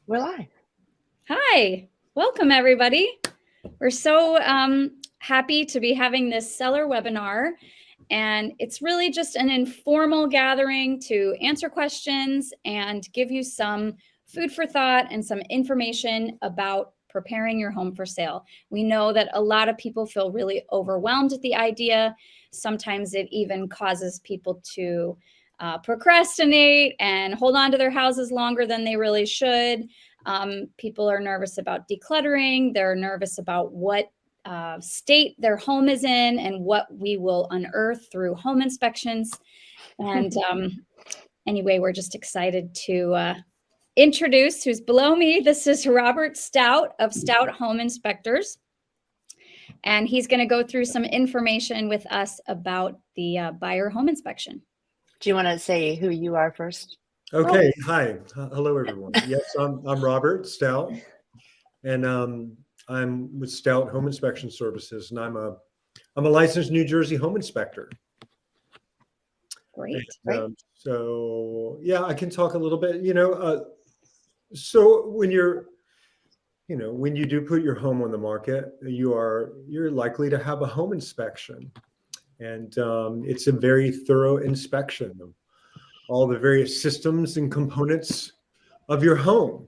We're live. Hi, welcome everybody. We're so happy to be having this seller webinar, and it's really just an informal gathering to answer questions and give you some food for thought and some information about preparing your home for sale. We know that a lot of people feel really overwhelmed at the idea. Sometimes it even causes people to procrastinate and hold on to their houses longer than they really should. People are nervous about decluttering. They're nervous about what state their home is in and what we will unearth through home inspections. And anyway, we're just excited to introduce who's below me. This is Robert Stout of Stout Home Inspectors. And he's going to go through some information with us about the buyer home inspection. Do you want to say who you are first? Okay. Hi. Hello, everyone. Yes, I'm Robert Stout, and I'm with Stout Home Inspection Services, and I'm a licensed New Jersey home inspector. Great. And, so yeah, I can talk a little bit. So when when you do put your home on the market, you're likely to have a home inspection, and it's a very thorough inspection of all the various systems and components of your home.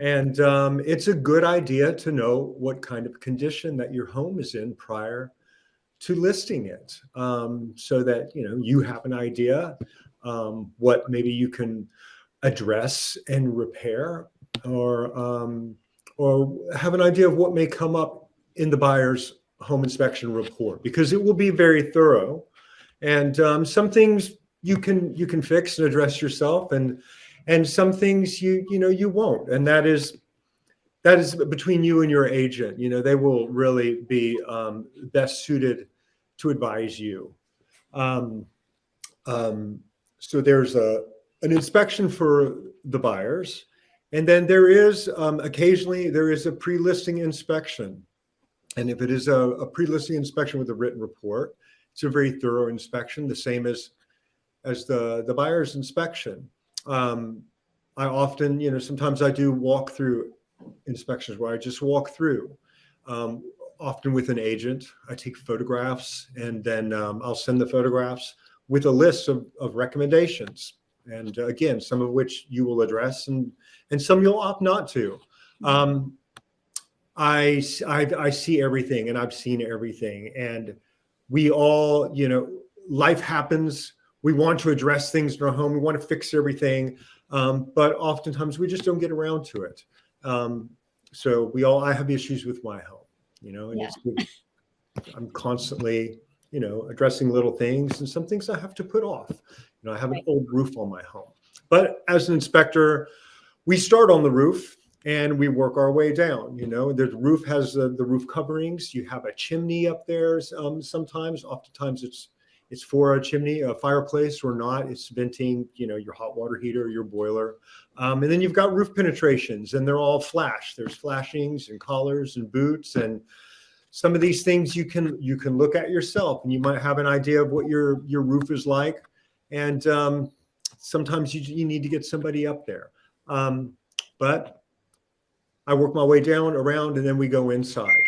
And it's a good idea to know what kind of condition that your home is in prior to listing it, so that you have an idea what maybe you can address and repair, or have an idea of what may come up in the buyer's home inspection report, because it will be very thorough. And some things you can fix and address yourself, and some things you won't, and that is between you and your agent. They will really be best suited to advise you. So there's an inspection for the buyers, and then there is occasionally there is a pre-listing inspection. And if it is a pre-listing inspection with a written report, it's a very thorough inspection, the same as the buyer's inspection. I often, sometimes I do walk-through inspections where I just walk through, often with an agent. I take photographs, and then I'll send the photographs with a list of recommendations. And again, some of which you will address, and some you'll opt not to. I see everything, and I've seen everything, and we all, life happens. We want to address things in our home. We want to fix everything, but oftentimes we just don't get around to it. So I have issues with my home, and I'm constantly, addressing little things, and some things I have to put off. I have an old roof on my home, but as an inspector, we start on the roof and we work our way down. The roof has the roof coverings. You have a chimney up there. Oftentimes it's for a chimney, a fireplace, or not. It's venting, your hot water heater, your boiler. And then you've got roof penetrations, and they're all flash. There's flashings and collars and boots, and some of these things you can look at yourself, and you might have an idea of what your roof is like. And sometimes you need to get somebody up there. But I work my way down, around, and then we go inside.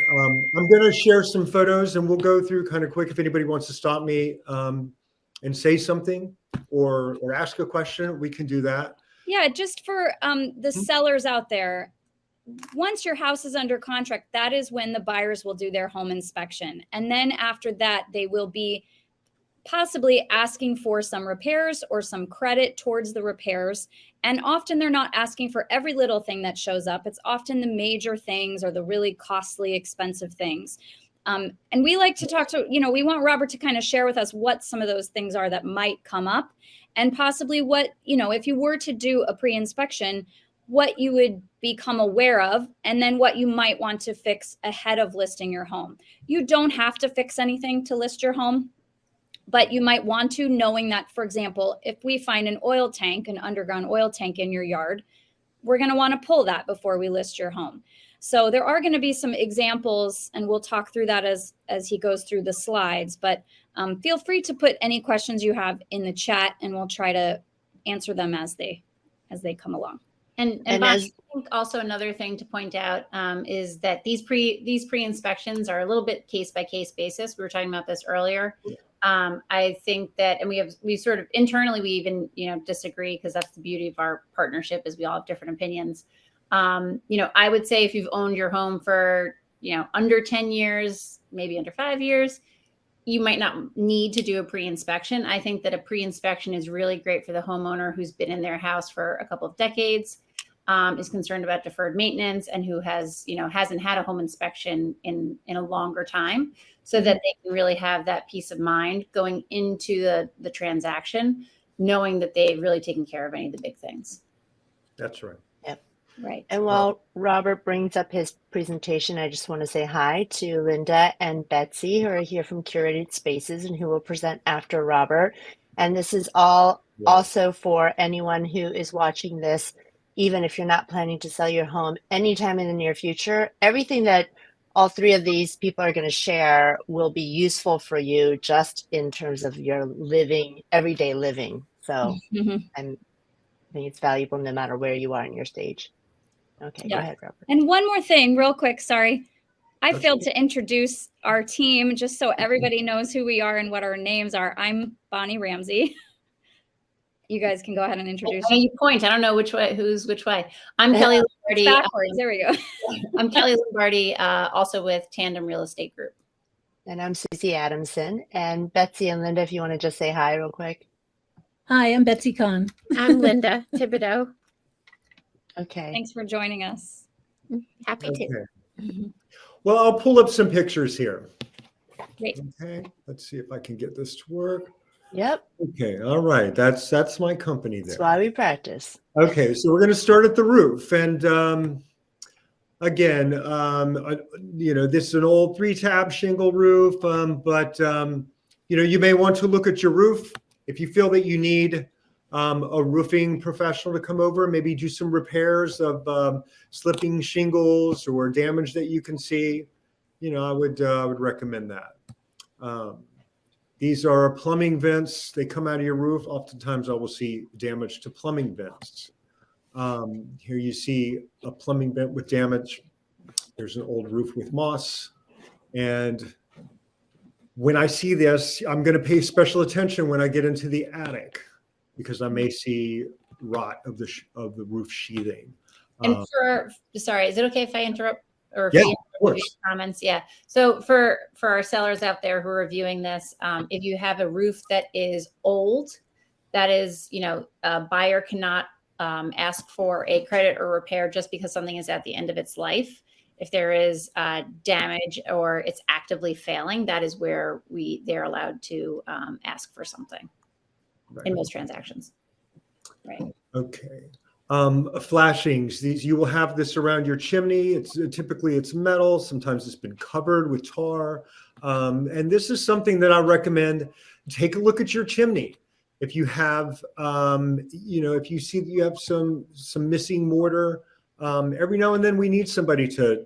I'm going to share some photos, and we'll go through kind of quick. If anybody wants to stop me and say something or ask a question, we can do that. Yeah, just for the sellers out there, once your house is under contract, that is when the buyers will do their home inspection. And then after that, they will be possibly asking for some repairs or some credit towards the repairs. And often they're not asking for every little thing that shows up. It's often the major things or the really costly, expensive things. And we like to talk to, we want Robert to kind of share with us what some of those things are that might come up, and possibly what, if you were to do a pre-inspection, what you would become aware of, and then what you might want to fix ahead of listing your home. You don't have to fix anything to list your home, but you might want to, knowing that, for example, if we find an underground oil tank in your yard, we're going to want to pull that before we list your home. So there are going to be some examples, and we'll talk through that as he goes through the slides. But feel free to put any questions you have in the chat, and we'll try to answer them as they come along. And And Bonnie, as- I think also another thing to point out is that these pre-inspections are a little bit case by case basis. We were talking about this earlier. I think that, and we sort of internally, we even, disagree, because that's the beauty of our partnership, is we all have different opinions. I would say if you've owned your home for, under 10 years, maybe under 5 years, you might not need to do a pre-inspection. I think that a pre-inspection is really great for the homeowner who's been in their house for a couple of decades, is concerned about deferred maintenance, and who has, hasn't had a home inspection in a longer time, so that they can really have that peace of mind going into the transaction, knowing that they've really taken care of any of the big things. That's right. Right. And while Robert brings up his presentation, I just want to say hi to Linda and Betsy, who are here from Curated Spaces and who will present after Robert. And this is all also for anyone who is watching this, even if you're not planning to sell your home anytime in the near future. Everything that all three of these people are going to share will be useful for you just in terms of your living, everyday living. So I think it's valuable no matter where you are in your stage. Okay, Go ahead, Robert. And one more thing, real quick, sorry. I That's failed to introduce our team, just so everybody knows who we are and what our names are. I'm Bonnie Ramsey. You guys can go ahead and introduce. You point. I don't know which way, who's which way. I'm Kelly Lombardi. Backwards. There we go. I'm Kelly Lombardi, also with Tandem Real Estate Group. And I'm Susie Adamson. And Betsy and Linda, if you want to just say hi real quick. Hi, I'm Betsy Cahn. I'm Linda Thibodeau. Okay. Thanks for joining us. Happy to. Okay. Well, I'll pull up some pictures here. Great. Okay, let's see if I can get this to work. Yep. Okay, all right. That's my company there. That's why we practice. Okay, so we're going to start at the roof, and again, this is an old 3-tab shingle roof, but you may want to look at your roof if you feel that you need a roofing professional to come over, maybe do some repairs of slipping shingles or damage that you can see. I would recommend that. These are plumbing vents. They come out of your roof. Oftentimes I will see damage to plumbing vents. Here you see a plumbing vent with damage. There's an old roof with moss. And when I see this, I'm going to pay special attention when I get into the attic, because I may see rot of the roof sheathing. And sorry, is it okay if I interrupt? Or if Yeah, you of course. comments? Yeah. So for our sellers out there who are reviewing this, if you have a roof that is old, that is, a buyer cannot ask for a credit or repair just because something is at the end of its life. If there is damage or it's actively failing, that is where they're allowed to ask for something in most transactions. Right. Okay. Flashings. You will have this around your chimney. It's typically metal. Sometimes it's been covered with tar. And this is something that I recommend. Take a look at your chimney. If you have, if you see that you have some missing mortar, every now and then we need somebody to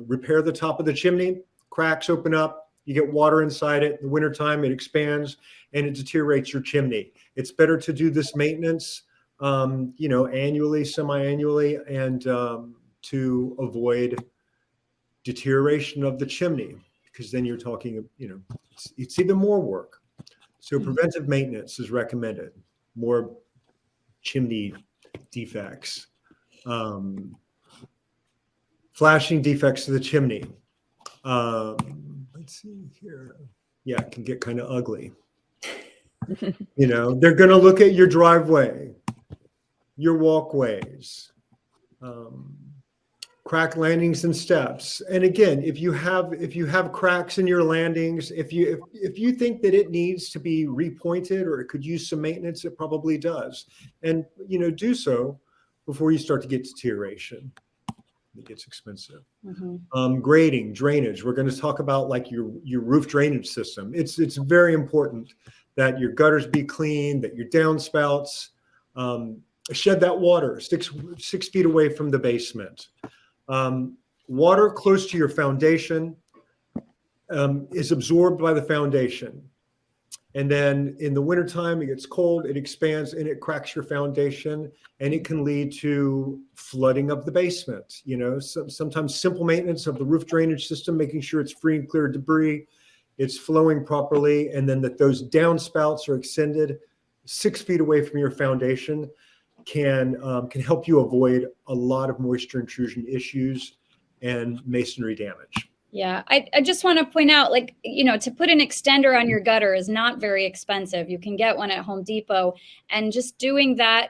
repair the top of the chimney. Cracks open up. You get water inside it. In the wintertime, it expands and it deteriorates your chimney. It's better to do this maintenance annually, semi-annually, and to avoid deterioration of the chimney, because then you're talking, it's even more work. So preventive maintenance is recommended. More chimney defects, flashing defects to the chimney. Let's see here. Yeah, it can get kind of ugly. They're going to look at your driveway, your walkways, crack landings and steps. And again, if you have cracks in your landings, if you think that it needs to be repointed or it could use some maintenance, it probably does. And do so before you start to get deterioration. It gets expensive. Grading, drainage. We're going to talk about like your roof drainage system. It's very important that your gutters be clean, that your downspouts shed that water 6 feet away from the basement. Water close to your foundation is absorbed by the foundation. And then in the wintertime, it gets cold, it expands, and it cracks your foundation, and it can lead to flooding of the basement. Sometimes simple maintenance of the roof drainage system, making sure it's free and clear of debris, it's flowing properly, and then that those downspouts are extended 6 feet away from your foundation can help you avoid a lot of moisture intrusion issues and masonry damage. Yeah, I just want to point out, to put an extender on your gutter is not very expensive. You can get one at Home Depot, and just doing that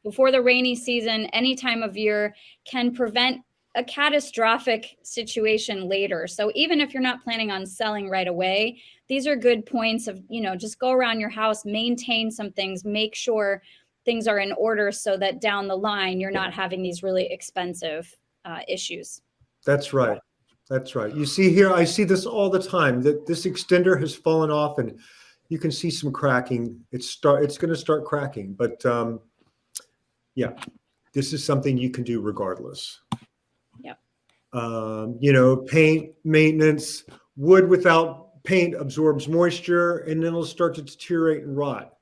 before the rainy season, any time of year, can prevent a catastrophic situation later. So even if you're not planning on selling right away, these are good points of, just go around your house, maintain some things, make sure things are in order so that down the line, you're not having these really expensive issues. That's right. That's right. You see here, I see this all the time, that this extender has fallen off and you can see some cracking. It's going to start cracking, but this is something you can do regardless. Yep. Paint maintenance, wood without paint absorbs moisture and then it'll start to deteriorate and rot.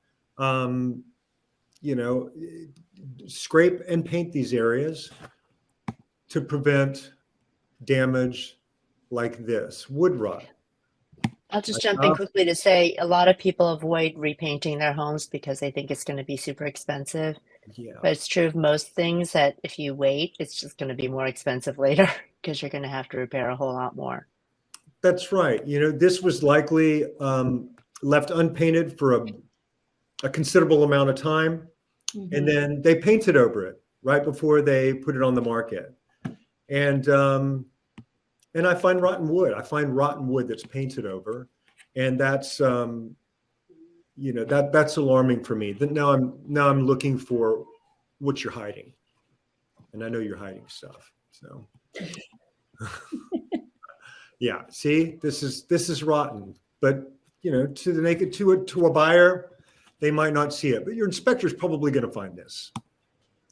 Scrape and paint these areas to prevent damage like this, wood rot. I'll just jump in quickly to say a lot of people avoid repainting their homes because they think it's going to be super expensive. Yeah. But it's true of most things that if you wait, it's just going to be more expensive later because you're going to have to repair a whole lot more. That's right. This was likely left unpainted for a considerable amount of time. Mm-hmm. And then they painted over it right before they put it on the market. And I find rotten wood. I find rotten wood that's painted over, and that's that's alarming for me. That now I'm looking for what you're hiding, and I know you're hiding stuff. So, yeah. See, this is rotten, but to a buyer, they might not see it, but your inspector's probably going to find this.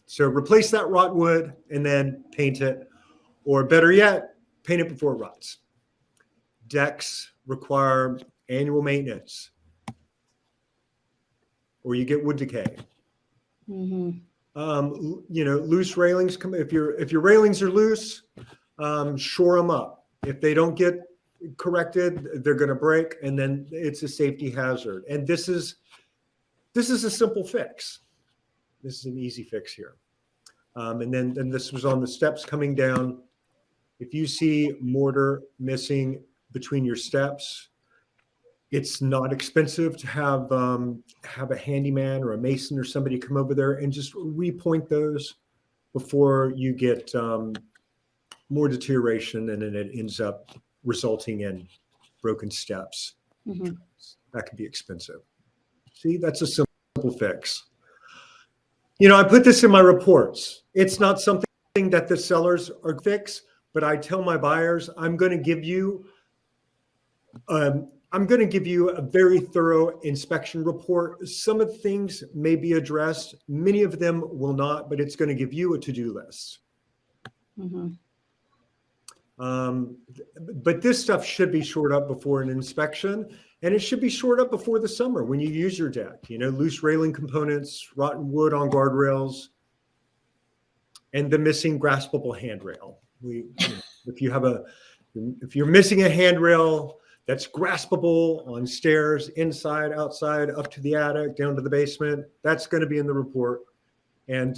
So replace that rot wood and then paint it, or better yet, paint it before it rots. Decks require annual maintenance, or you get wood decay. Mm-hmm. Loose railings come. If your railings are loose, shore them up. If they don't get corrected, they're going to break, and then it's a safety hazard. And this is a simple fix. This is an easy fix here. And then this was on the steps coming down. If you see mortar missing between your steps, it's not expensive to have a handyman or a mason or somebody come over there and just repoint those before you get more deterioration, and then it ends up resulting in broken steps. Mm-hmm. That can be expensive. See, that's a simple fix. I put this in my reports. It's not something that the sellers are fix, but I tell my buyers, I'm going to give you a very thorough inspection report. Some of the things may be addressed. Many of them will not, but it's going to give you a to-do list. Mm-hmm. But this stuff should be shored up before an inspection, and it should be shored up before the summer when you use your deck. Loose railing components, rotten wood on guardrails, and the missing graspable handrail. If you're missing a handrail that's graspable on stairs, inside, outside, up to the attic, down to the basement, that's going to be in the report, and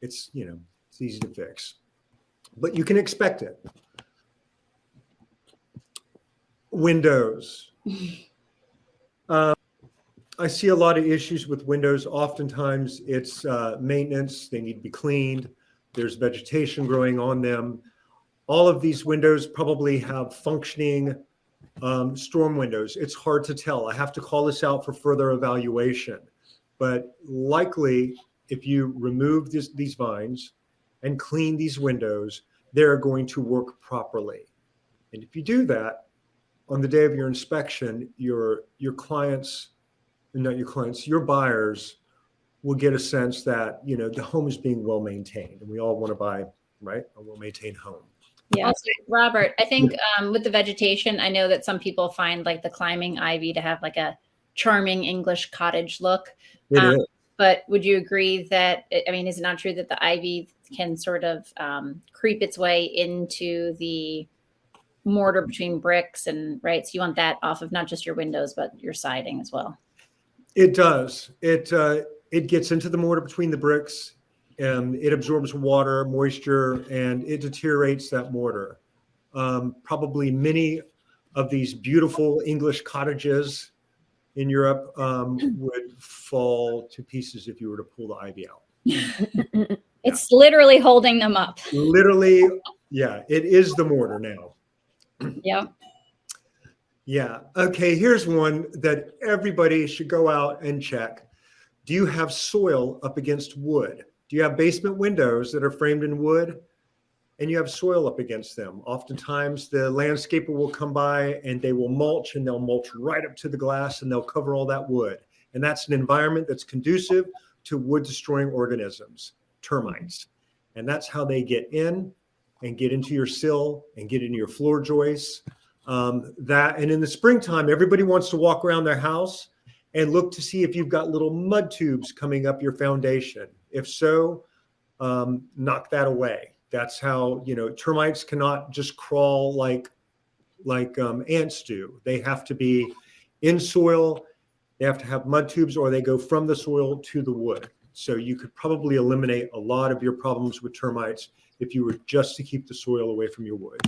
it's easy to fix. But you can expect it. Windows. I see a lot of issues with windows. Oftentimes it's maintenance. They need to be cleaned. There's vegetation growing on them. All of these windows probably have functioning storm windows. It's hard to tell. I have to call this out for further evaluation. But likely, if you remove these vines and clean these windows, they're going to work properly. And if you do that, on the day of your inspection, your clients, not your clients, your buyers will get a sense that the home is being well maintained, and we all want to buy a well maintained home. Yeah. Also, Robert, I think with the vegetation, I know that some people find like the climbing ivy to have like a charming English cottage look. It is. But would you agree that, I mean, is it not true that the ivy can sort of creep its way into the mortar between bricks and right? So you want that off of not just your windows, but your siding as well. It does. It gets into the mortar between the bricks, and it absorbs water, moisture, and it deteriorates that mortar. Probably many of these beautiful English cottages in Europe would fall to pieces if you were to pull the ivy out. It's literally holding them up. Literally, yeah, it is the mortar now. Yep. Yeah. Okay, here's one that everybody should go out and check. Do you have soil up against wood? Do you have basement windows that are framed in wood and you have soil up against them? Oftentimes the landscaper will come by and they will mulch, and they'll mulch right up to the glass and they'll cover all that wood. And that's an environment that's conducive to wood destroying organisms, termites. And that's how they get in and get into your sill and get into your floor joists. And in the springtime, everybody wants to walk around their house and look to see if you've got little mud tubes coming up your foundation. If so, knock that away. That's how, termites cannot just crawl like ants do. They have to be in soil. They have to have mud tubes, or they go from the soil to the wood. So you could probably eliminate a lot of your problems with termites if you were just to keep the soil away from your wood.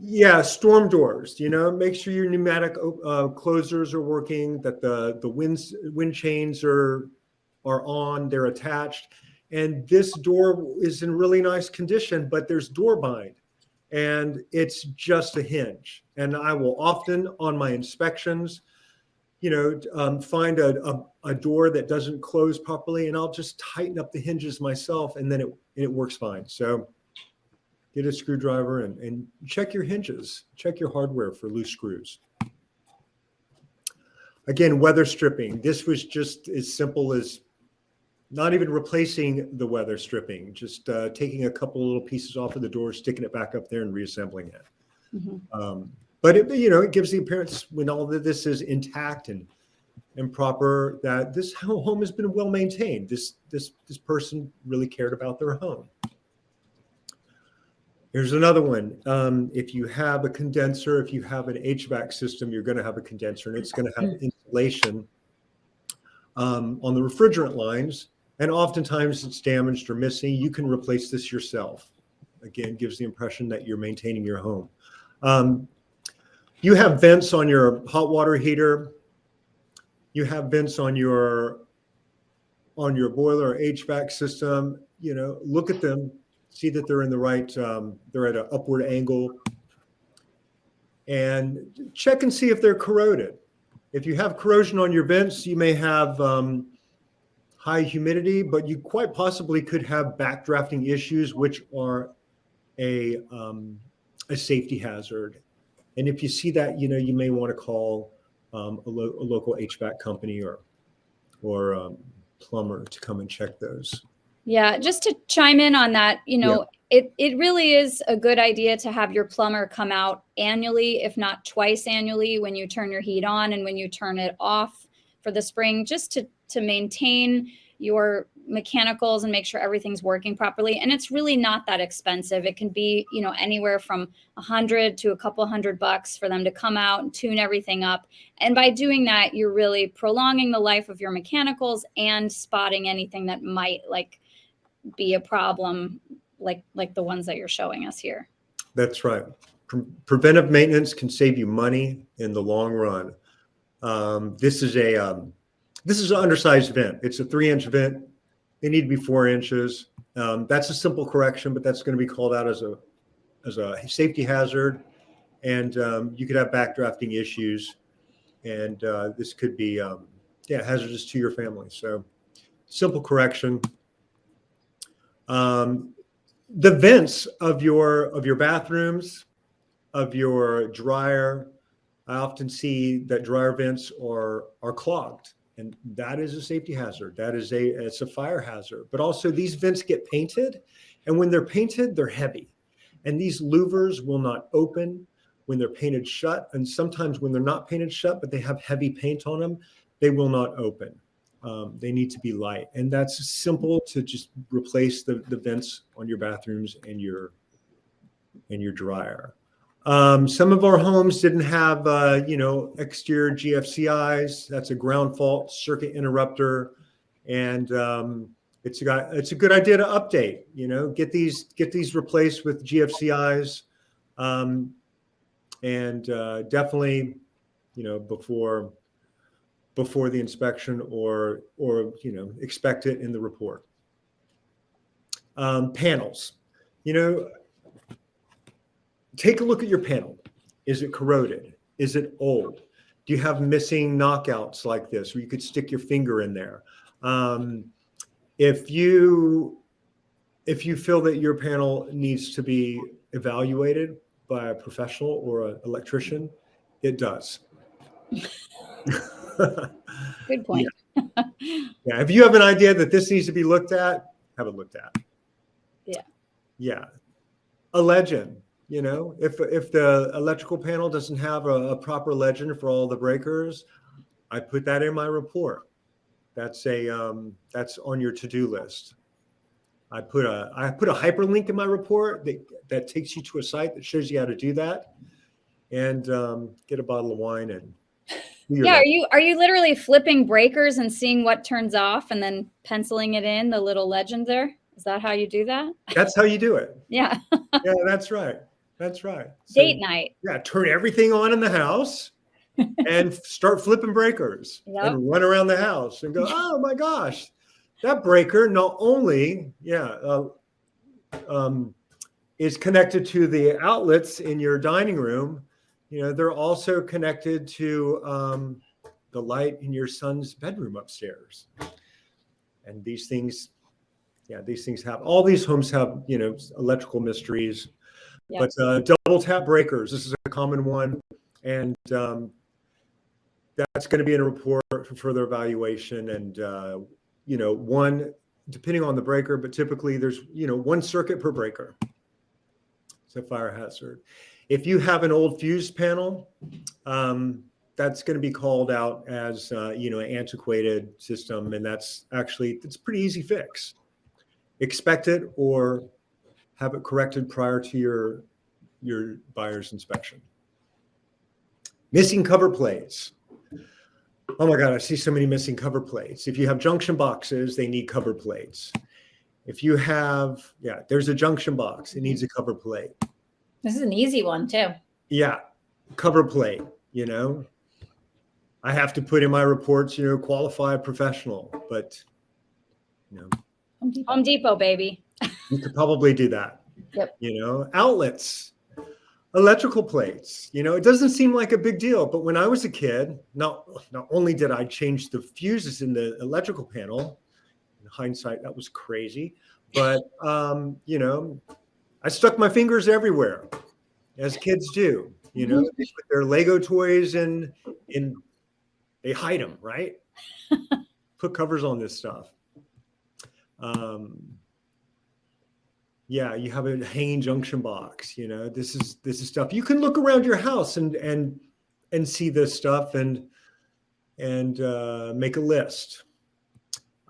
Yeah, storm doors, make sure your pneumatic closers are working, that the wind chains are on, they're attached. And this door is in really nice condition, but there's door bind and it's just a hinge. And I will often on my inspections, find a door that doesn't close properly, and I'll just tighten up the hinges myself, and then it works fine. So get a screwdriver and check your hinges, check your hardware for loose screws. Again, weather stripping. This was just as simple as not even replacing the weather stripping, just taking a couple little pieces off of the door, sticking it back up there and reassembling it. Mm-hmm. But it gives the appearance, when all of this is intact and proper, that this home has been well maintained. This person really cared about their home. Here's another one. If you have a condenser, if you have an HVAC system, you're going to have a condenser, and it's going to have insulation on the refrigerant lines, and oftentimes it's damaged or missing. You can replace this yourself. Again, gives the impression that you're maintaining your home. You have vents on your hot water heater. You have vents on your boiler or HVAC system. Look at them, see that they're in the right, they're at an upward angle, and check and see if they're corroded. If you have corrosion on your vents, you may have high humidity, but you quite possibly could have backdrafting issues, which are a safety hazard. And if you see that, you may want to call a local HVAC company or plumber to come and check those. Yeah, just to chime in on that, it really is a good idea to have your plumber come out annually, if not twice annually, when you turn your heat on and when you turn it off for the spring, just to maintain your mechanicals and make sure everything's working properly. And it's really not that expensive. It can be, anywhere from $100 to a couple $100 for them to come out and tune everything up. And by doing that, you're really prolonging the life of your mechanicals and spotting anything that might be a problem, like the ones that you're showing us here. That's right. Preventive maintenance can save you money in the long run. This is an undersized vent. It's a 3-inch vent. They need to be 4 inches. That's a simple correction, but that's going to be called out as a safety hazard, and you could have backdrafting issues, and this could be hazardous to your family. So, simple correction. The vents of your bathrooms, of your dryer, I often see that dryer vents are clogged. And that is a safety hazard. It's a fire hazard. But also these vents get painted. And when they're painted, they're heavy. And these louvers will not open when they're painted shut. And sometimes when they're not painted shut, but they have heavy paint on them, they will not open. They need to be light. And that's simple to just replace the vents on your bathrooms and your dryer. Some of our homes didn't have, exterior GFCIs. That's a ground fault circuit interrupter. And it's a good idea to update, get these replaced with GFCIs. And definitely, before the inspection or expect it in the report. Panels, take a look at your panel. Is it corroded? Is it old? Do you have missing knockouts like this where you could stick your finger in there? If you feel that your panel needs to be evaluated by a professional or an electrician, it does. Good point. Yeah. If you have an idea that this needs to be looked at, have it looked at. Yeah. Yeah. A legend, if the electrical panel doesn't have a proper legend for all the breakers, I put that in my report. That's that's on your to-do list. I put a hyperlink in my report that takes you to a site that shows you how to do that, and get a bottle of wine and yeah. Are you literally flipping breakers and seeing what turns off and then penciling it in the little legend there? Is that how you do that? That's how you do it. Yeah. Yeah, that's right. That's right. So, Date night. Yeah, turn everything on in the house and start flipping breakers and run around the house and go, oh my gosh, that breaker not only is connected to the outlets in your dining room, they're also connected to the light in your son's bedroom upstairs. And these things happen. All these homes have, electrical mysteries. Yep. But double tap breakers, this is a common one. And that's going to be in a report for further evaluation. And, one, depending on the breaker, but typically there's, one circuit per breaker. It's a fire hazard. If you have an old fuse panel, that's going to be called out as, an antiquated system. And it's a pretty easy fix. Expect it or have it corrected prior to your buyer's inspection. Missing cover plates. Oh my God, I see so many missing cover plates. If you have junction boxes, they need cover plates. If you have, there's a junction box, it needs a cover plate. This is an easy one too. Yeah, cover plate, I have to put in my reports, qualified professional, but, Home Depot, baby. You could probably do that. Yep. Outlets, electrical plates, it doesn't seem like a big deal, but when I was a kid, not only did I change the fuses in the electrical panel, in hindsight, that was crazy, but, I stuck my fingers everywhere, as kids do, they put their Lego toys in they hide them, right? Put covers on this stuff. You have a hanging junction box, this is stuff. You can look around your house and see this stuff and make a list.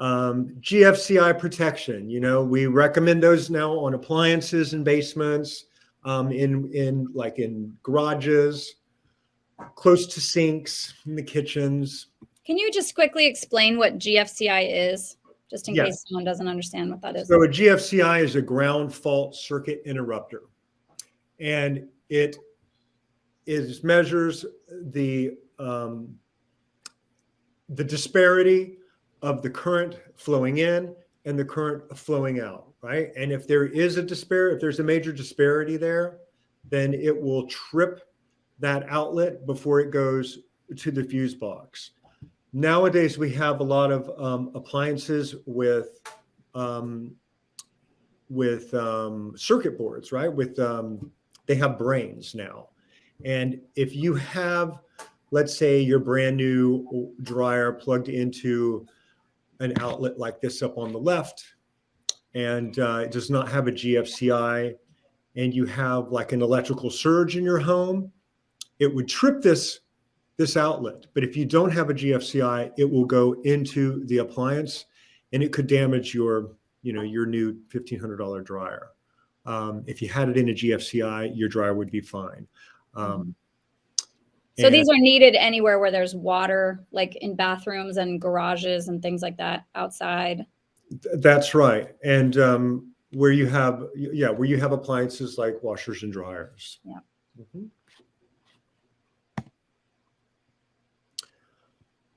GFCI protection, we recommend those now on appliances and basements, in garages, close to sinks, in the kitchens. Can you just quickly explain what GFCI is? Just in case someone doesn't understand what that is. So a GFCI is a ground fault circuit interrupter. And it measures the disparity of the current flowing in and the current flowing out, right? And if there is if there's a major disparity there, then it will trip that outlet before it goes to the fuse box. Nowadays, we have a lot of appliances with circuit boards, right? They have brains now. And if you have let's say your brand new dryer plugged into an outlet like this up on the left, and it does not have a GFCI, and you have like an electrical surge in your home, it would trip this outlet. But if you don't have a GFCI, it will go into the appliance, and it could damage your new $1,500 dryer. If you had it in a GFCI, your dryer would be fine. So these are needed anywhere where there's water, like in bathrooms and garages and things like that outside. That's right. And where you have appliances like washers and dryers. Yeah. Mm-hmm.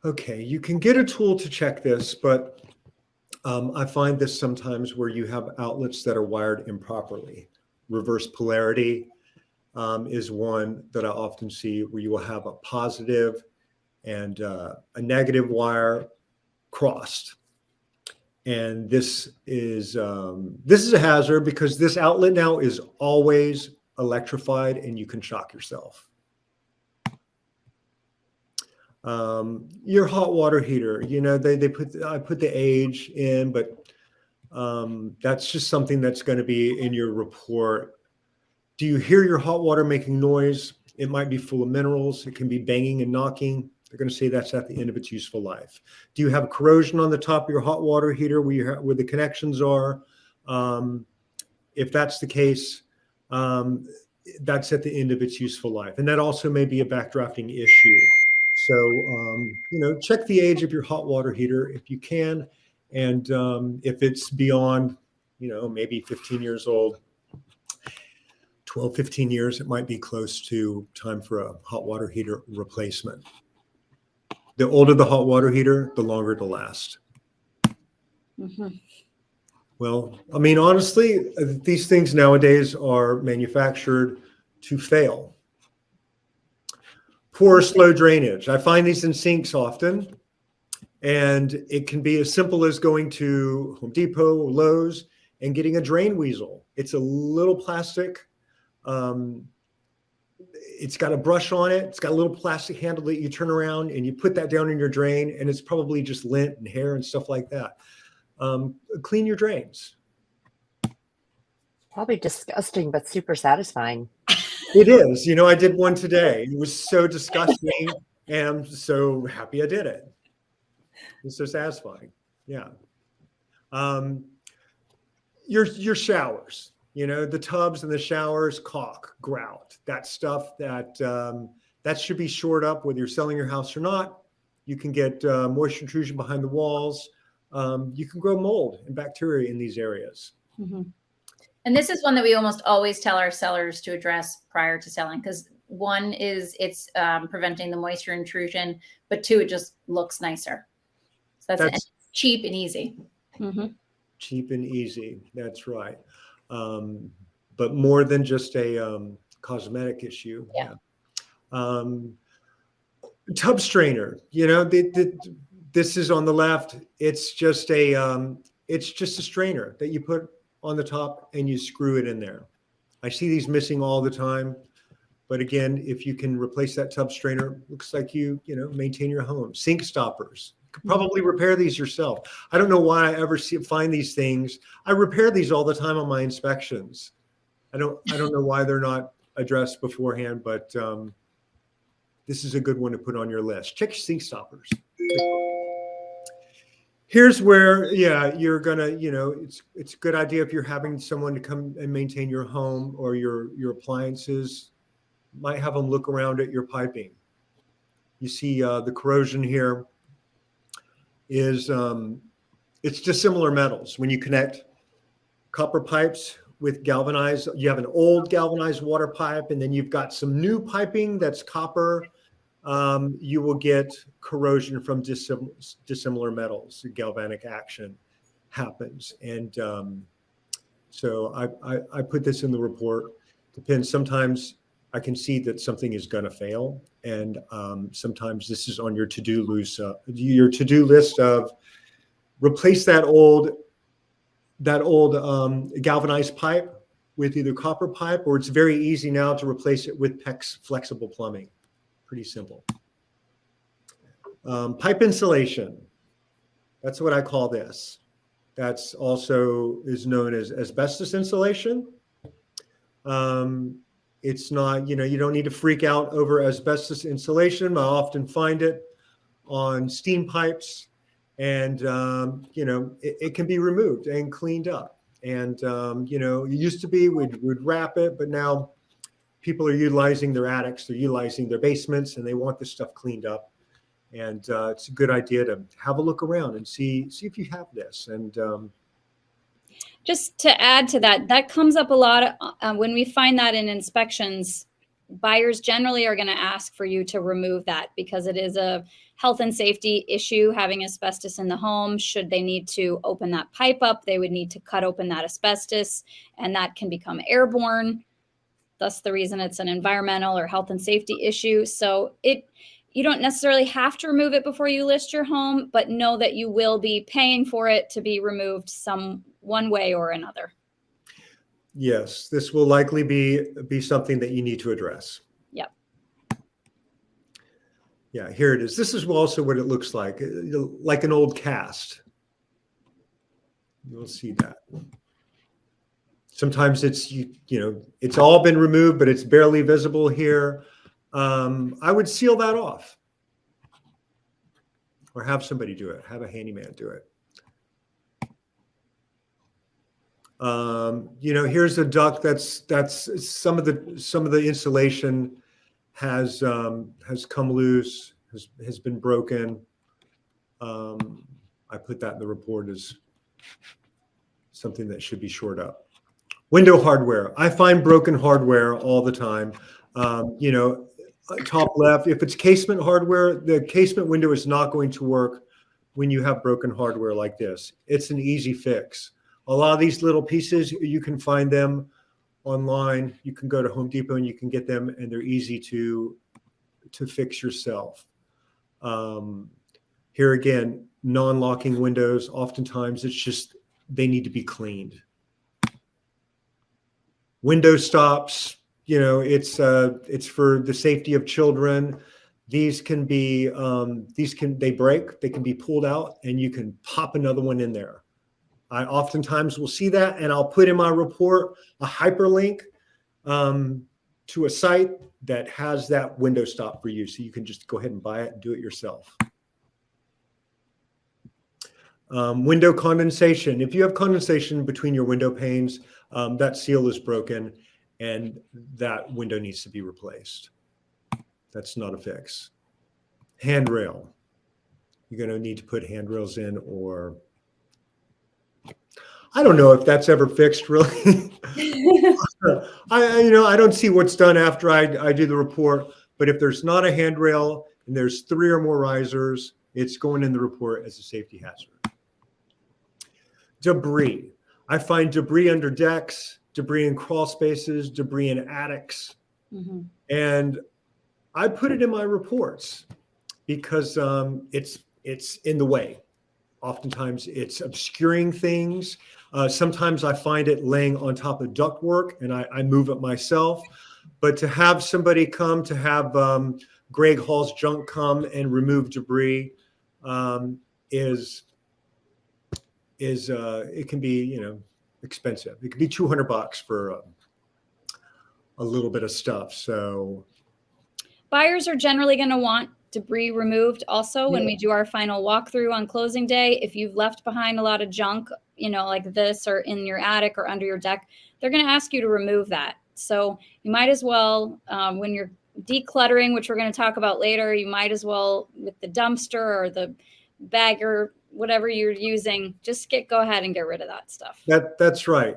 Okay, you can get a tool to check this, but I find this sometimes where you have outlets that are wired improperly. Reverse polarity is one that I often see, where you will have a positive and a negative wire crossed. And this is a hazard, because this outlet now is always electrified and you can shock yourself. Your hot water heater, I put the age in, but that's just something that's going to be in your report. Do you hear your hot water making noise? It might be full of minerals. It can be banging and knocking. They're going to say that's at the end of its useful life. Do you have corrosion on the top of your hot water heater where the connections are? If that's the case, that's at the end of its useful life. And that also may be a backdrafting issue. So, check the age of your hot water heater if you can. And if it's beyond, maybe 15 years old, 12, 15 years, it might be close to time for a hot water heater replacement. The older the hot water heater, the longer it'll last. Mm-hmm. Well, I mean, honestly, these things nowadays are manufactured to fail. Poor, slow drainage. I find these in sinks often, and it can be as simple as going to Home Depot or Lowe's and getting a drain weasel. It's a little plastic. It's got a brush on it. It's got a little plastic handle that you turn around and you put that down in your drain, and it's probably just lint and hair and stuff like that. Clean your drains. Probably disgusting, but super satisfying. It is. I did one today. It was so disgusting, and I'm so happy I did it. It's so satisfying. Yeah. Your showers. The tubs and the showers, caulk, grout, that stuff that should be shored up, whether you're selling your house or not. You can get moisture intrusion behind the walls. You can grow mold and bacteria in these areas. Mm-hmm. And this is one that we almost always tell our sellers to address prior to selling, because one is it's preventing the moisture intrusion, but two, it just looks nicer. So that's cheap and easy. Mm-hmm. Cheap and easy. That's right. But more than just a cosmetic issue. Yeah. Tub strainer. This is on the left. It's just a strainer that you put on the top and you screw it in there. I see these missing all the time. But again, if you can replace that tub strainer, looks like you maintain your home. Sink stoppers. You could probably repair these yourself. I don't know why I ever find these things. I repair these all the time on my inspections. I don't know why they're not addressed beforehand, but this is a good one to put on your list. Check your sink stoppers. Here's where, you're gonna, it's a good idea if you're having someone to come and maintain your home or your appliances. Might have them look around at your piping. You see the corrosion here is it's dissimilar metals. When you connect copper pipes with galvanized, you have an old galvanized water pipe, and then you've got some new piping that's copper. You will get corrosion from dissimilar metals. Galvanic action happens. And so I put this in the report. Depends. Sometimes I can see that something is going to fail. And sometimes this is on your to-do list of replace that old galvanized pipe with either copper pipe, or it's very easy now to replace it with PEX flexible plumbing. Pretty simple. Pipe insulation. That's what I call this. That's also is known as asbestos insulation. It's not, you don't need to freak out over asbestos insulation. I often find it on steam pipes, and it can be removed and cleaned up. And it used to be we'd wrap it, but now people are utilizing their attics, they're utilizing their basements, and they want this stuff cleaned up. And it's a good idea to have a look around and see if you have this. And just to add to that, that comes up a lot when we find that in inspections. Buyers generally are going to ask for you to remove that because it is a health and safety issue having asbestos in the home. Should they need to open that pipe up, they would need to cut open that asbestos, and that can become airborne. Thus the reason it's an environmental or health and safety issue. So you don't necessarily have to remove it before you list your home, but know that you will be paying for it to be removed one way or another. yes, this will likely be something that you need to address. Yep. Yeah, here it is. This is also what it looks like an old cast. You'll see that. Sometimes it's it's all been removed, but it's barely visible here. I would seal that off, or have somebody do it. Have a handyman do it. Here's a duct that's some of the insulation has come loose, has been broken. I put that in the report as something that should be shored up. Window hardware. I find broken hardware all the time. Top left, if it's casement hardware, the casement window is not going to work when you have broken hardware like this. It's an easy fix. A lot of these little pieces, you can find them online. You can go to Home Depot and you can get them, and they're easy to fix yourself. Here again, non-locking windows, oftentimes it's just they need to be cleaned. Window stops, it's for the safety of children. These can be they break, they can be pulled out, and you can pop another one in there. I oftentimes will see that, and I'll put in my report a hyperlink to a site that has that window stop for you, so you can just go ahead and buy it and do it yourself. Window condensation. If you have condensation between your window panes, that seal is broken, and that window needs to be replaced. That's not a fix. Handrail. You're going to need to put handrails in, or I don't know if that's ever fixed, really. I don't see what's done after I do the report, but if there's not a handrail and there's 3 or more risers, it's going in the report as a safety hazard. Debris. I find debris under decks, debris in crawl spaces, debris in attics, and I put it in my reports because it's in the way. Oftentimes it's obscuring things. Sometimes I find it laying on top of ductwork, and I move it myself. But to have somebody come, to have Greg Hall's Junk come and remove debris is it can be expensive. It could be $200 for a little bit of stuff. So buyers are generally going to want debris removed also when we do our final walkthrough on closing day. If you've left behind a lot of junk, like this, or in your attic or under your deck, they're going to ask you to remove that. So you might as well, when you're decluttering, which we're going to talk about later, you might as well, with the dumpster or the bagger, whatever you're using, just go ahead and get rid of that stuff. That's right.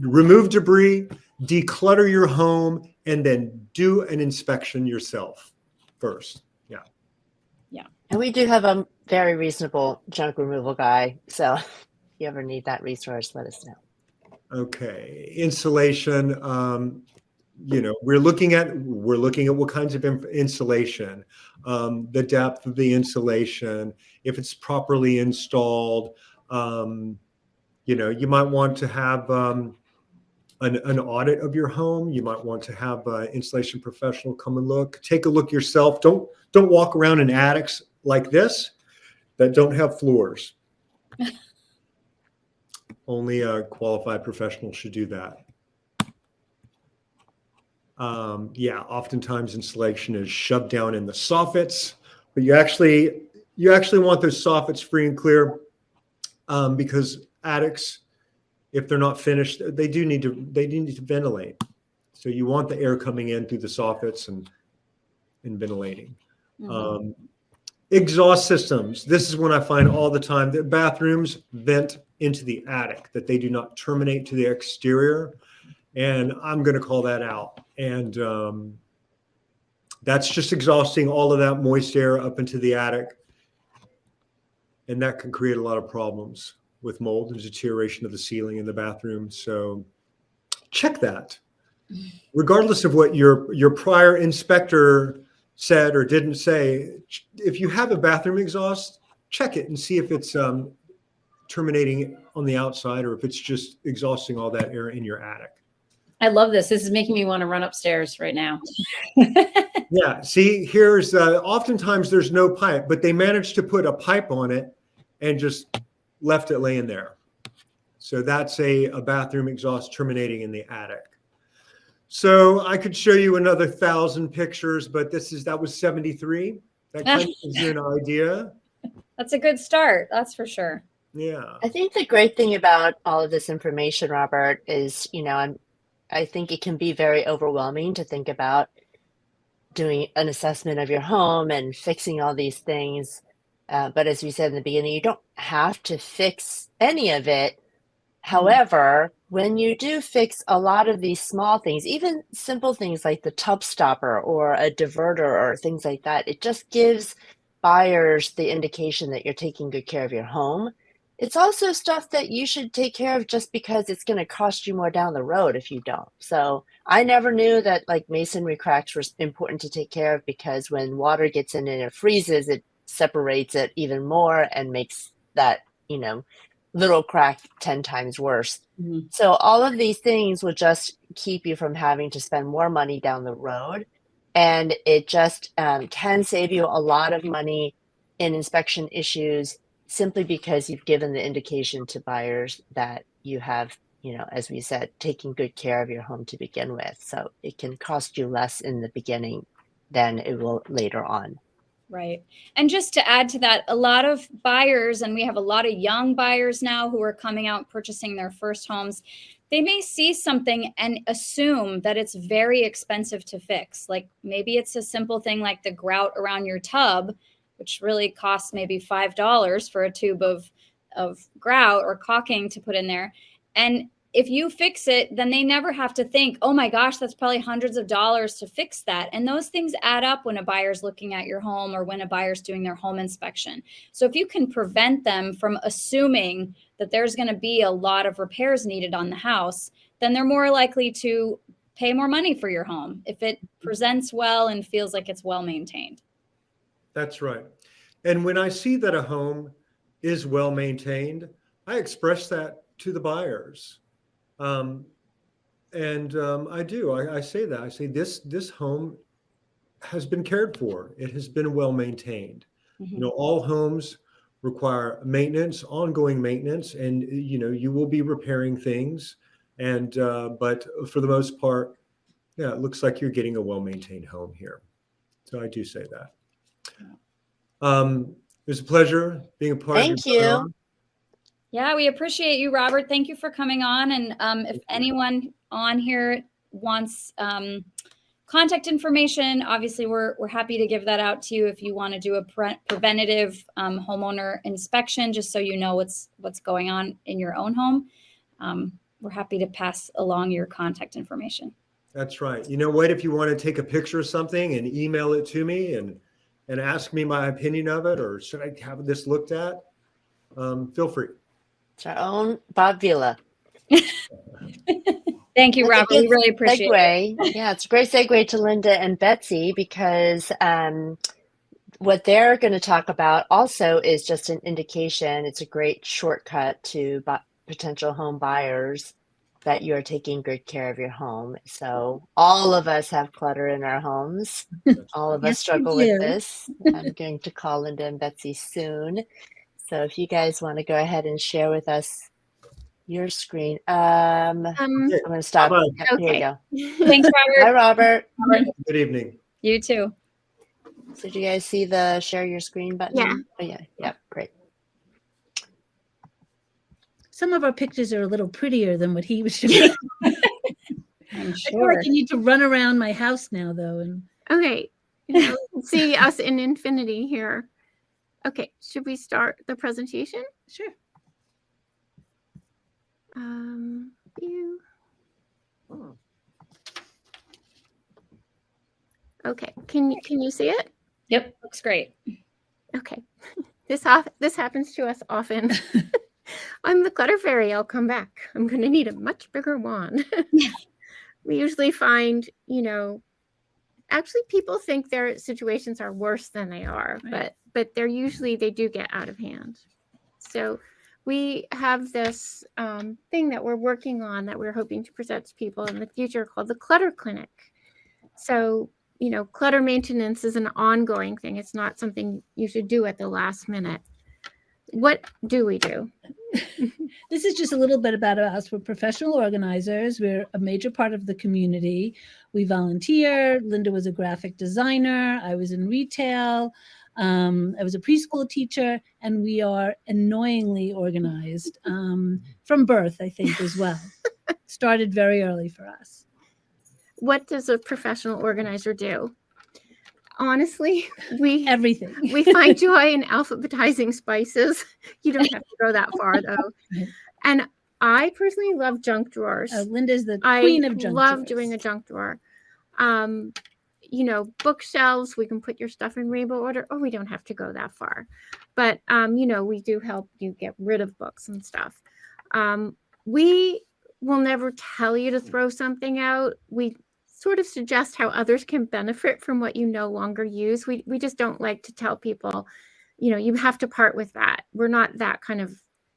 Remove debris, declutter your home, and then do an inspection yourself first. Yeah. And we do have a very reasonable junk removal guy. So if you ever need that resource, let us know. Okay. Insulation. We're looking at what kinds of insulation, the depth of the insulation, if it's properly installed. You might want to have an audit of your home. You might want to have an installation professional come and take a look yourself. Don't walk around in attics like this that don't have floors. Only a qualified professional should do that. Yeah, oftentimes insulation is shoved down in the soffits, but you actually want those soffits free and clear, because attics, if they're not finished, they do need to ventilate. So you want the air coming in through the soffits and ventilating. Mhm. Exhaust systems. This is one I find all the time. The bathrooms vent into the attic, that they do not terminate to the exterior. And I'm going to call that out. And that's just exhausting all of that moist air up into the attic. And that can create a lot of problems with mold and deterioration of the ceiling in the bathroom. So check that. Regardless of what your prior inspector said or didn't say, if you have a bathroom exhaust, check it and see if it's terminating on the outside or if it's just exhausting all that air in your attic. I love this. This is making me want to run upstairs right now. Yeah, see, here's oftentimes there's no pipe, but they managed to put a pipe on it and just left it laying there. So that's a bathroom exhaust terminating in the attic. So I could show you another 1,000 pictures, but that was 73. That kind of gives you an idea. That's a good start. That's for sure. Yeah. I think the great thing about all of this information, Robert, is, I think it can be very overwhelming to think about doing an assessment of your home and fixing all these things. But as we said in the beginning, you don't have to fix any of it. However, when you do fix a lot of these small things, even simple things like the tub stopper or a diverter or things like that, it just gives buyers the indication that you're taking good care of your home. It's also stuff that you should take care of just because it's going to cost you more down the road if you don't. So I never knew that like masonry cracks were important to take care of, because when water gets in and it freezes, it separates it even more and makes that, little crack 10 times worse. Mhm. So all of these things will just keep you from having to spend more money down the road. And it just can save you a lot of money in inspection issues, simply because you've given the indication to buyers that you have, as we said, taking good care of your home to begin with. So it can cost you less in the beginning than it will later on. Right. And just to add to that, a lot of buyers, and we have a lot of young buyers now who are coming out purchasing their first homes, they may see something and assume that it's very expensive to fix. Like maybe it's a simple thing like the grout around your tub, which really costs maybe $5 for a tube of grout or caulking to put in there. And if you fix it, then they never have to think, oh my gosh, that's probably hundreds of dollars to fix that. And those things add up when a buyer's looking at your home or when a buyer's doing their home inspection. So if you can prevent them from assuming that there's going to be a lot of repairs needed on the house, then they're more likely to pay more money for your home if it presents well and feels like it's well maintained. That's right. And when I see that a home is well maintained, I express that to the buyers. I do. I say that. I say this home has been cared for. It has been well maintained. Mm-hmm. All homes require maintenance, ongoing maintenance, and you will be repairing things. And but for the most part, yeah, it looks like you're getting a well maintained home here. So I do say that. It was a pleasure being a part of your Thank you. webinar. Yeah, we appreciate you, Robert. Thank you for coming on. And if anyone on here wants contact information, obviously we're happy to give that out to you if you want to do a preventative homeowner inspection, just so you know what's going on in your own home. We're happy to pass along your contact information. That's right. You know what? If you want to take a picture of something and email it to me and ask me my opinion of it, or should I have this looked at, feel free. It's our own Bob Vila. Thank you, That's a Robert. good We really appreciate it. segue. Yeah, it's a great segue to Linda and Betsy, because what they're going to talk about also is just an indication. It's a great shortcut to potential home buyers that you're taking good care of your home. So all of us have clutter in our homes. All of us Yes, we struggle with do. this. I'm going to call Linda and Betsy soon. So if you guys want to go ahead and share with us your screen. I'm Okay. going to stop. Bye-bye. Yep, here we Okay. go. Thanks, Hi, Robert. Robert. Good evening. You too. So do you guys see the share your screen button? Yeah. Oh, yeah. Yep. Great. Some of our pictures are a little prettier than what he was showing. I'm I feel sure. like I need to run around my house now, though. And Okay. Now, see us in infinity here. Okay. Should we start the presentation? sure. View. Okay. Can you see it? Yep, looks great. Okay. This happens to us often. I'm the clutter fairy. I'll come back. I'm going to need a much bigger wand. We usually find, actually people think their situations are worse than they are, Right. but they're usually, they do get out of hand. So we have this thing that we're working on that we're hoping to present to people in the future called the Clutter Clinic. So, clutter maintenance is an ongoing thing. It's not something you should do at the last minute. What do we do? This is just a little bit about us. We're professional organizers. We're a major part of the community. We volunteer. Linda was a graphic designer. I was in retail. I was a preschool teacher, and we are annoyingly organized from birth, I think, as well. Started very early for us. What does a professional organizer do? Honestly, we Everything. we find joy in alphabetizing spices. You don't have to go that far, though. And I personally love junk drawers. Linda's the queen of junk love drawers. doing a junk drawer. Bookshelves, we can put your stuff in rainbow order. Oh, we don't have to go that far. But, we do help you get rid of books and stuff. We will never tell you to throw something out. We sort of suggest how others can benefit from what you no longer use. We just don't like to tell people, you have to part with that. We're not that kind of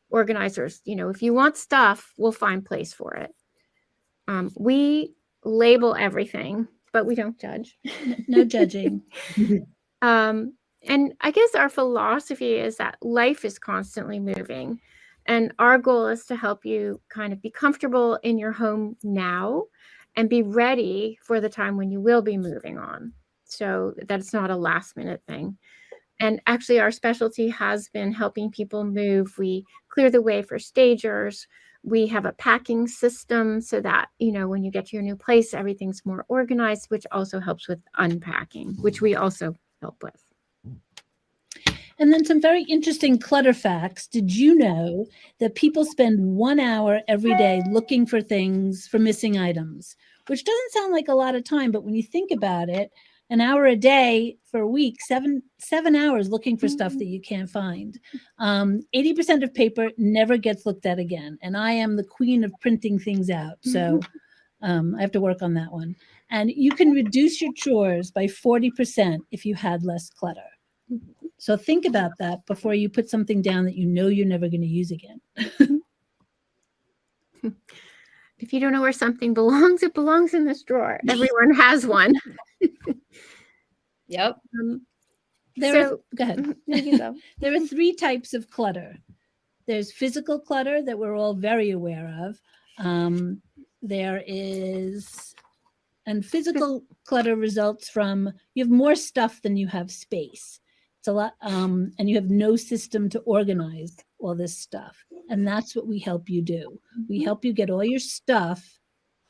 organizers. If you want stuff, we'll find place for it. We label everything, but we don't judge. No judging. And I guess our philosophy is that life is constantly moving. And our goal is to help you kind of be comfortable in your home now and be ready for the time when you will be moving on. So that's not a last minute thing. And actually our specialty has been helping people move. We clear the way for stagers. We have a packing system so that, when you get to your new place, everything's more organized, which also helps with unpacking, which we also help with. And then some very interesting clutter facts. Did you know that people spend 1 hour every day looking for things, for missing items, which doesn't sound like a lot of time, but when you think about it, an hour a day for a week, seven hours looking for stuff that you can't find. 80% of paper never gets looked at again. And I am the queen of printing things out. So I have to work on that one. And you can reduce your chores by 40% if you had less clutter. So think about that before you put something down that you're never going to use again. If you don't know where something belongs, it belongs in this drawer. Everyone has one. Yep. Go ahead. There you go. There are 3 types of clutter. There's physical clutter that we're all very aware of. And physical clutter results from you have more stuff than you have space. It's a lot, and you have no system to organize all this stuff. And that's what we help you do. We help you get all your stuff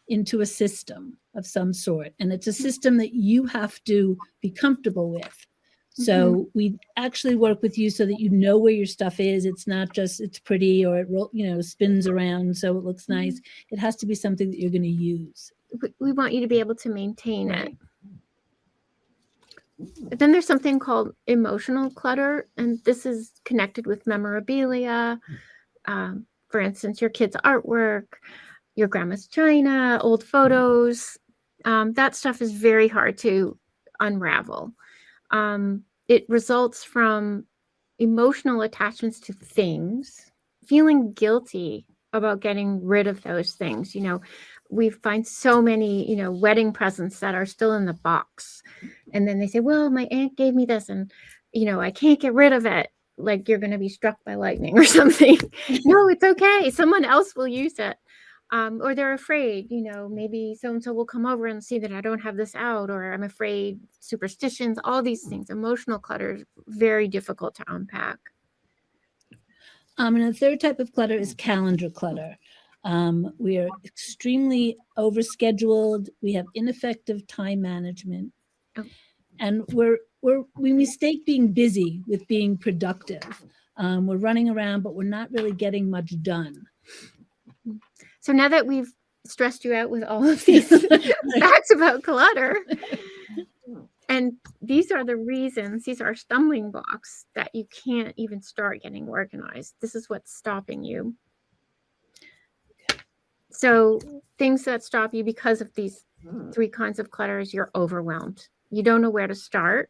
into a system of some sort. And it's a system that you have to be comfortable with. So we actually work with you so that you know where your stuff is. It's not just it's pretty or it spins around so it looks nice. It has to be something that you're going to use. We want you to be able to maintain it. But then there's something called emotional clutter, and this is connected with memorabilia. For instance, your kid's artwork, your grandma's china, old photos. That stuff is very hard to unravel. It results from emotional attachments to things, feeling guilty about getting rid of those things. We find so many, wedding presents that are still in the box. And then they say, well, my aunt gave me this and, I can't get rid of it. Like you're going to be struck by lightning or something. No, it's okay. Someone else will use it. Or they're afraid, maybe so-and-so will come over and see that I don't have this out, or I'm afraid, superstitions, all these things. Emotional clutter is very difficult to unpack. And the third type of clutter is calendar clutter. We are extremely overscheduled. We have ineffective time management. Oh. And we mistake being busy with being productive. We're running around, but we're not really getting much done. So now that we've stressed you out with all of these facts about clutter, and these are the reasons, these are stumbling blocks that you can't even start getting organized. This is what's stopping you. So things that stop you because of these 3 kinds of clutter is you're overwhelmed. You don't know where to start,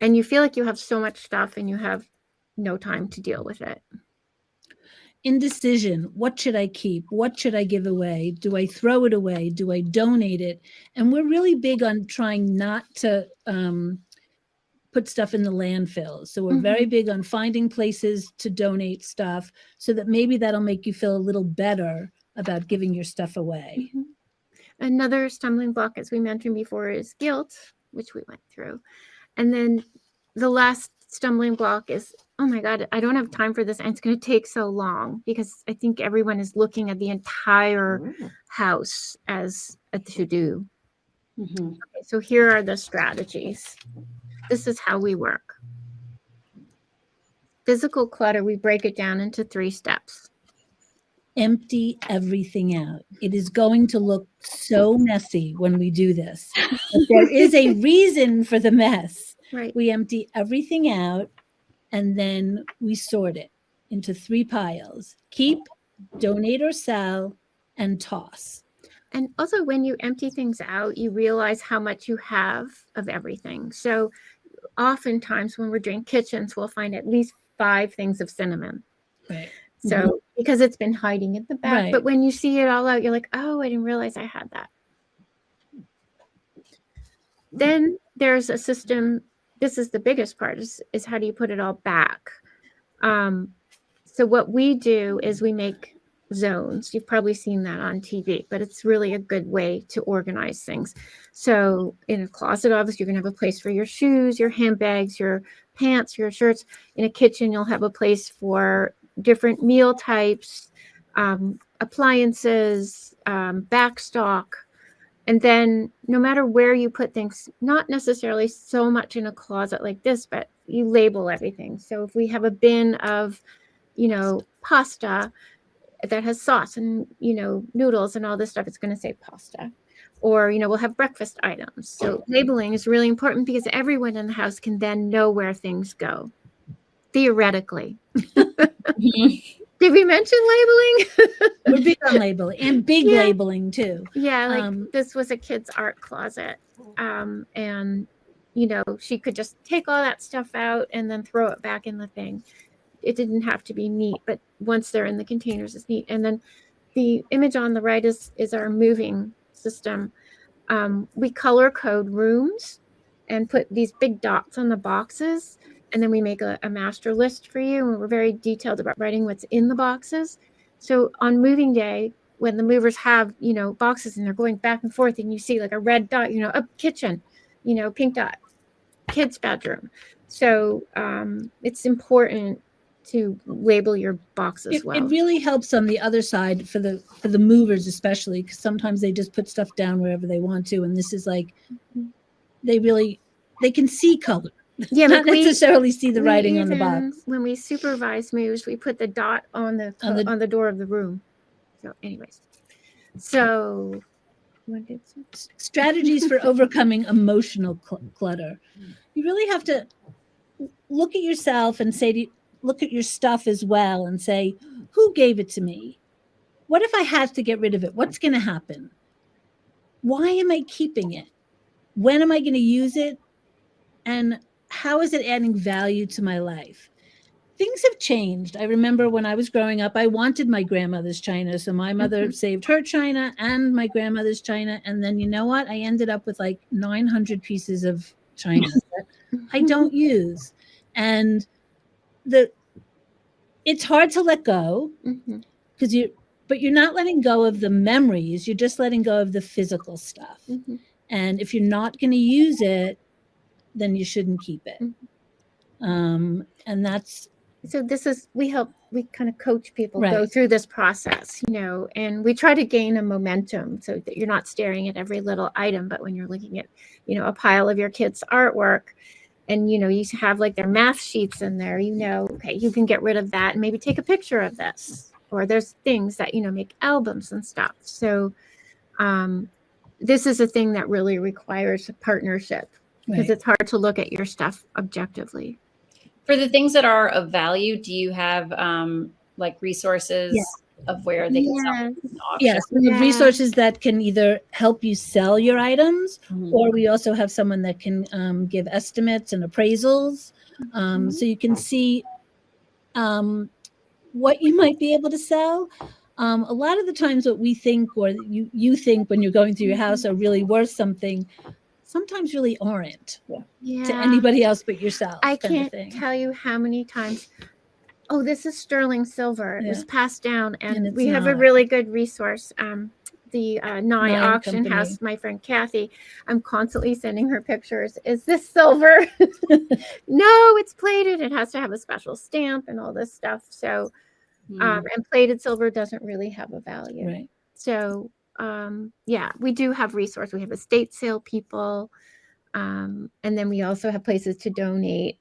and you feel like you have so much stuff and you have no time to deal with it. Indecision. What should I keep? What should I give away? Do I throw it away? Do I donate it? And we're really big on trying not to put stuff in the landfill. So we're very big on finding places to donate stuff so that maybe that'll make you feel a little better about giving your stuff away. Another stumbling block, as we mentioned before, is guilt, which we went through. And then the last stumbling block is, oh my God, I don't have time for this. And it's going to take so long, because I think everyone is looking at the entire house as a to-do. Okay, so here are the strategies. This is how we work. Physical clutter, we break it down into 3 steps. Empty everything out. It is going to look so messy when we do this. But there is a reason for the mess. Right. We empty everything out, and then we sort it into 3 piles: keep, donate or sell, and toss. And also, when you empty things out, you realize how much you have of everything. So oftentimes when we're doing kitchens, we'll find at least 5 things of cinnamon. Right. So because it's been hiding at the back. Right. But when you see it all out, you're like, oh, I didn't realize I had that. Then there's a system. This is the biggest part, is how do you put it all back? So what we do is we make zones. You've probably seen that on TV, but it's really a good way to organize things. So in a closet, obviously, you're going to have a place for your shoes, your handbags, your pants, your shirts. In a kitchen, you'll have a place for different meal types, appliances, backstock. And then no matter where you put things, not necessarily so much in a closet like this, but you label everything. So if we have a bin of, pasta that has sauce and, noodles and all this stuff, it's going to say pasta. Or, we'll have breakfast items. So labeling is really important, because everyone in the house can then know where things go, theoretically. Did we mention labeling? We're big on labeling, and big labeling too. Yeah, like this was a kid's art closet. And, she could just take all that stuff out and then throw it back in the thing. It didn't have to be neat, but once they're in the containers, it's neat. And then the image on the right is our moving system. We color code rooms and put these big dots on the boxes. And then we make a master list for you. And we're very detailed about writing what's in the boxes. So on moving day, when the movers have, boxes and they're going back and forth, and you see like a red dot, up kitchen, pink dot, kids' bedroom. So it's important to label your box as well. It really helps on the other side for the movers, especially, because sometimes they just put stuff down wherever they want to. And this is like, they can see color. Yeah, not necessarily see the writing on the box. When we supervise moves, we put the dot on the door of the room. So, anyways, strategies for overcoming emotional clutter. You really have to look at yourself and look at your stuff as well, and say, who gave it to me? What if I had to get rid of it? What's going to happen? Why am I keeping it? When am I going to use it? And how is it adding value to my life? things have changed. I remember when I was growing up, I wanted my grandmother's china. So my mother saved her china and my grandmother's china. And then you know what? I ended up with like 900 pieces of china that I don't use. And it's hard to let go because but you're not letting go of the memories. You're just letting go of the physical stuff. And if you're not going to use it, then you shouldn't keep it. And that's, so this is, we kind of coach people go through this process, you know, and we try to gain a momentum so that you're not staring at every little item, but when you're looking at, you know, a pile of your kids' artwork and, you know, you have like their math sheets in there, you know, okay, you can get rid of that and maybe take a picture of this, or there's things that, you know, make albums and stuff. So this is a thing that really requires a partnership because it's hard to look at your stuff objectively. For the things that are of value, do you have like resources of where they can sell an auction? Yes, we have resources that can either help you sell your items, or we also have someone that can give estimates and appraisals. So you can see what you might be able to sell. A lot of the times what we think, or you think when you're going through your house are really worth something, sometimes really aren't to anybody else but yourself. I can't tell you how many times, oh, this is sterling silver. It was passed down, and we have a really good resource. The Nye auction house, my friend Kathy, I'm constantly sending her pictures. Is this silver? No, it's plated. It has to have a special stamp and all this stuff. So, and plated silver doesn't really have a value. Right. So, we do have resources. We have estate sale people. And then we also have places to donate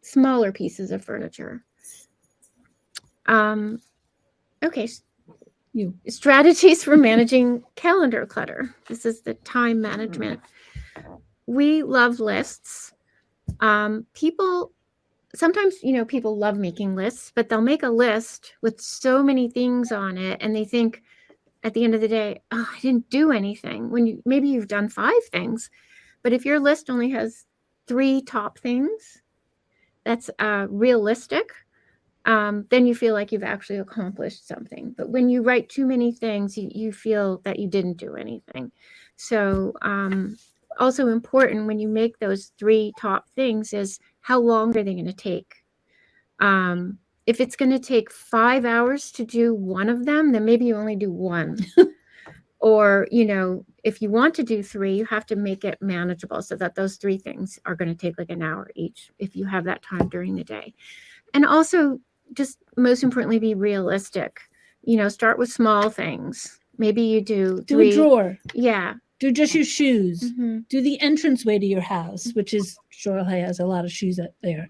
smaller pieces of furniture. Okay. Strategies for managing calendar clutter. This is the time management. We love lists. People sometimes, you know, people love making lists, but they'll make a list with so many things on it, and they think at the end of the day, oh, I didn't do anything. When maybe you've done 5 things, but if your list only has 3 top things, that's realistic. Then you feel like you've actually accomplished something. But when you write too many things, you feel that you didn't do anything. So also important when you make those 3 top things is how long are they going to take? If it's going to take 5 hours to do one of them, then maybe you only do 1. Or, you know, if you want to do 3, you have to make it manageable so that those 3 things are going to take like an hour each if you have that time during the day. And also, just most importantly, be realistic. You know, start with small things. Maybe you do 3. A drawer. Yeah. Do just your shoes. Mm-hmm. Do the entranceway to your house, which is Shirley has a lot of shoes up there.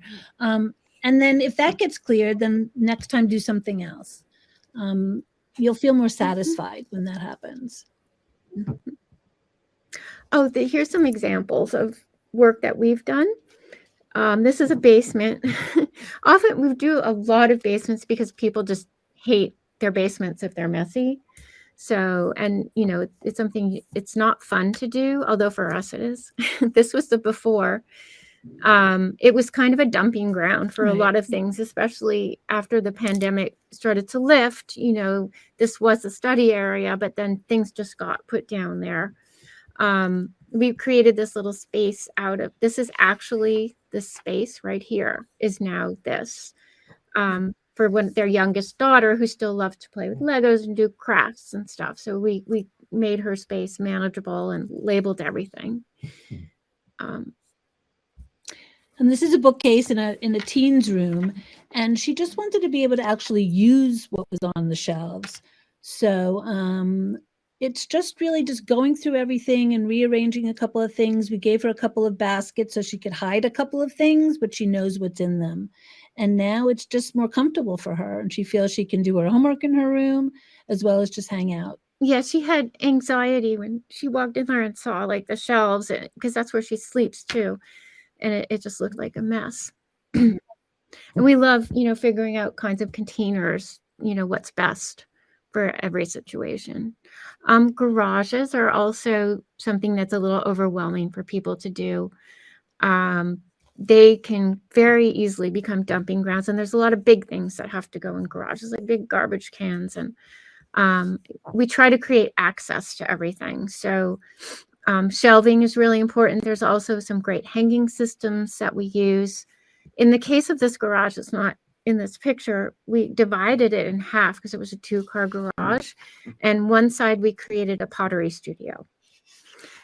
And then if that gets cleared, then next time do something else. You'll feel more satisfied when that happens. Oh, here's some examples of work that we've done. This is a basement. Often we do a lot of basements because people just hate their basements if they're messy. So, and you know, it's something, it's not fun to do, although for us it is. This was the before. It was kind of a dumping ground for a lot of things, especially after the pandemic started to lift. You know, this was a study area, but then things just got put down there. We created this little space out of, this is actually this space right here is now this, for when their youngest daughter, who still loved to play with Legos and do crafts and stuff. So we made her space manageable and labeled everything. And this is a bookcase in a teen's room, and she just wanted to be able to actually use what was on the shelves. So it's just really just going through everything and rearranging a couple of things. We gave her a couple of baskets so she could hide a couple of things, but she knows what's in them. And now it's just more comfortable for her, and she feels she can do her homework in her room as well as just hang out. Yeah, she had anxiety when she walked in there and saw like the shelves, because that's where she sleeps too. And it just looked like a mess. And we love, you know, figuring out kinds of containers, you know, what's best for every situation. Garages are also something that's a little overwhelming for people to do. they can very easily become dumping grounds. And there's a lot of big things that have to go in garages, like big garbage cans. And we try to create access to everything. So shelving is really important. There's also some great hanging systems that we use. In the case of this garage, it's not in this picture. We divided it in half because it was a 2-car garage. And one side we created a pottery studio.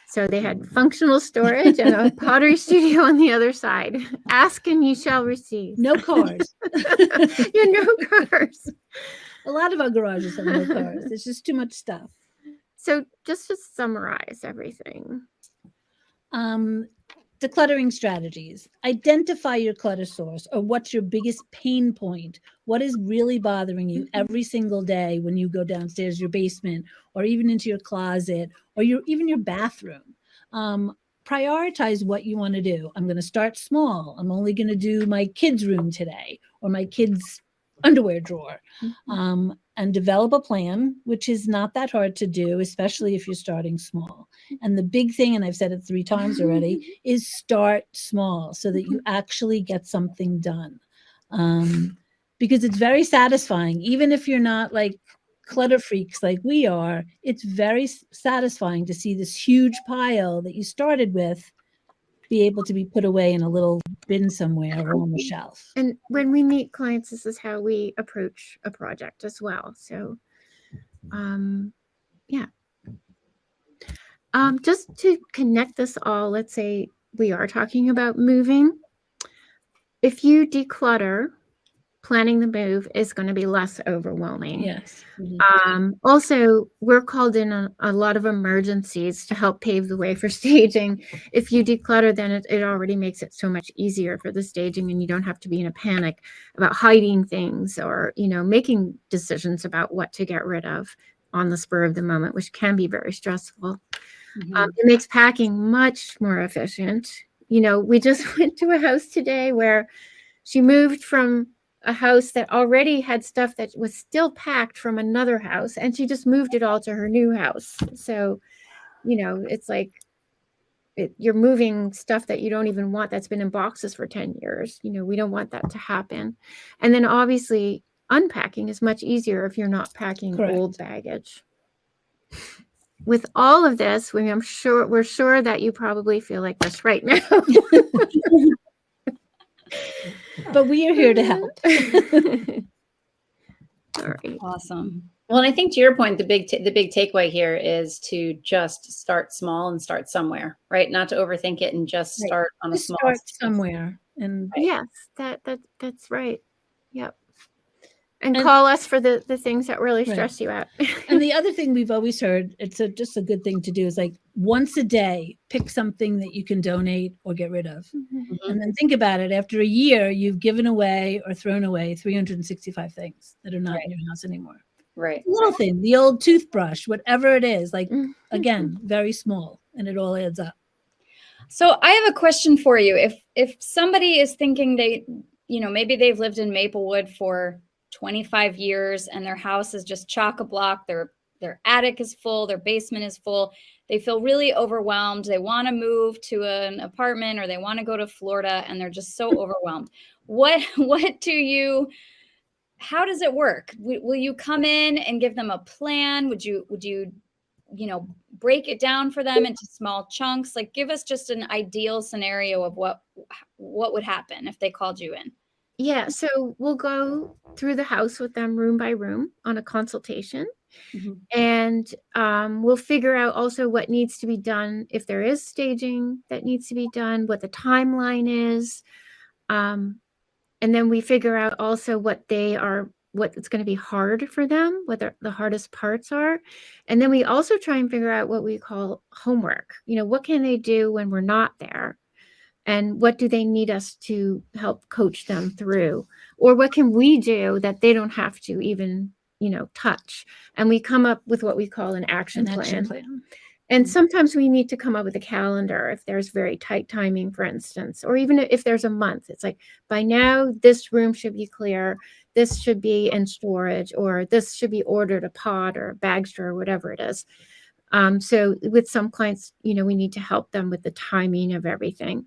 So they had functional storage and a pottery studio on the other side. Ask and you shall receive. No cars. Yeah, no cars. A lot of our garages have no cars. There's just too much stuff. So just to summarize everything. Decluttering strategies. Identify your clutter source, or what's your biggest pain point. What is really bothering you every single day when you go downstairs, your basement, or even into your closet, or even your bathroom. Prioritize what you want to do. I'm going to start small. I'm only going to do my kids' room today, or my kids' underwear drawer. And develop a plan, which is not that hard to do, especially if you're starting small. And the big thing, and I've said it 3 times already, is start small so that you actually get something done. Because it's very satisfying, even if you're not like clutter freaks like we are, it's very satisfying to see this huge pile that you started with be able to be put away in a little bin somewhere or on the shelf. And when we meet clients, this is how we approach a project as well. So, yeah. Just to connect this all, let's say we are talking about moving. If you declutter, planning the move is going to be less overwhelming. Yes. Also, we're called in on a lot of emergencies to help pave the way for staging. If you declutter, then it already makes it so much easier for the staging, and you don't have to be in a panic about hiding things or, making decisions about what to get rid of on the spur of the moment, which can be very stressful. It makes packing much more efficient. We just went to a house today where she moved from a house that already had stuff that was still packed from another house, and she just moved it all to her new house. So, it's like you're moving stuff that you don't even want, that's been in boxes for 10 years. We don't want that to happen. And then obviously unpacking is much easier if you're not packing old baggage. With all of this, we're sure that you probably feel like this right now. But we are here to help. All right. Awesome. Well, and I think to your point, the big takeaway here is to just start small and start somewhere, right? Not to overthink it and just start on a small start somewhere. And yes, that's right. Yep. And call us for the things that really stress you out. And the other thing we've always heard, it's just a good thing to do, is like once a day, pick something that you can donate or get rid of. And then think about it. After a year, you've given away or thrown away 365 things that are not in your house anymore. Right. Little thing, the old toothbrush, whatever it is, like, again, very small, and it all adds up. So I have a question for you. If somebody is thinking maybe they've lived in Maplewood for 25 years and their house is just chock-a-block, their attic is full, their basement is full, they feel really overwhelmed, they want to move to an apartment or they want to go to Florida and they're just so overwhelmed. How does it work? Will you come in and give them a plan? Would you break it down for them into small chunks? Like, give us just an ideal scenario of what would happen if they called you in. Yeah, so we'll go through the house with them room by room on a consultation. And we'll figure out also what needs to be done, if there is staging that needs to be done, what the timeline is. And then we figure out also what it's going to be hard for them, what the hardest parts are. And then we also try and figure out what we call homework. What can they do when we're not there? And what do they need us to help coach them through? Or what can we do that they don't have to even, touch? And we come up with what we call an action plan. And sometimes we need to come up with a calendar if there's very tight timing, for instance, or even if there's a month. It's like, by now, this room should be clear. This should be in storage, or this should be ordered a pod or a bag store, or whatever it is. So with some clients, we need to help them with the timing of everything.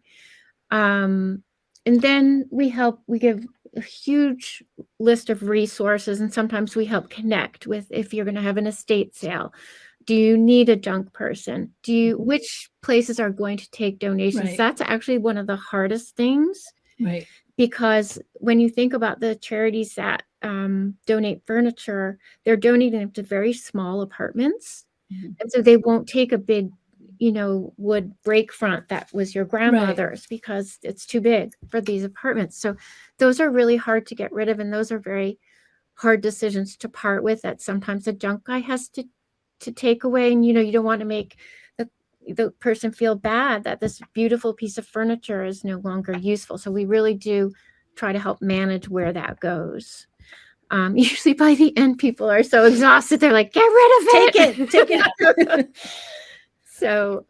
And then we give a huge list of resources, and sometimes we help connect with if you're going to have an estate sale. Do you need a junk person? Which places are going to take donations? Right. That's actually one of the hardest things, Right. because when you think about the charities that donate furniture, they're donating it to very small apartments. Mhm. And so they won't take a big, wood break front that was your grandmother's because it's too big for these apartments. So those are really hard to get rid of. And those are very hard decisions to part with, that sometimes the junk guy has to take away. And, you don't want to make the person feel bad that this beautiful piece of furniture is no longer useful. So we really do try to help manage where that goes. Usually by the end, people are so exhausted. They're like, get rid of it. Take it. So,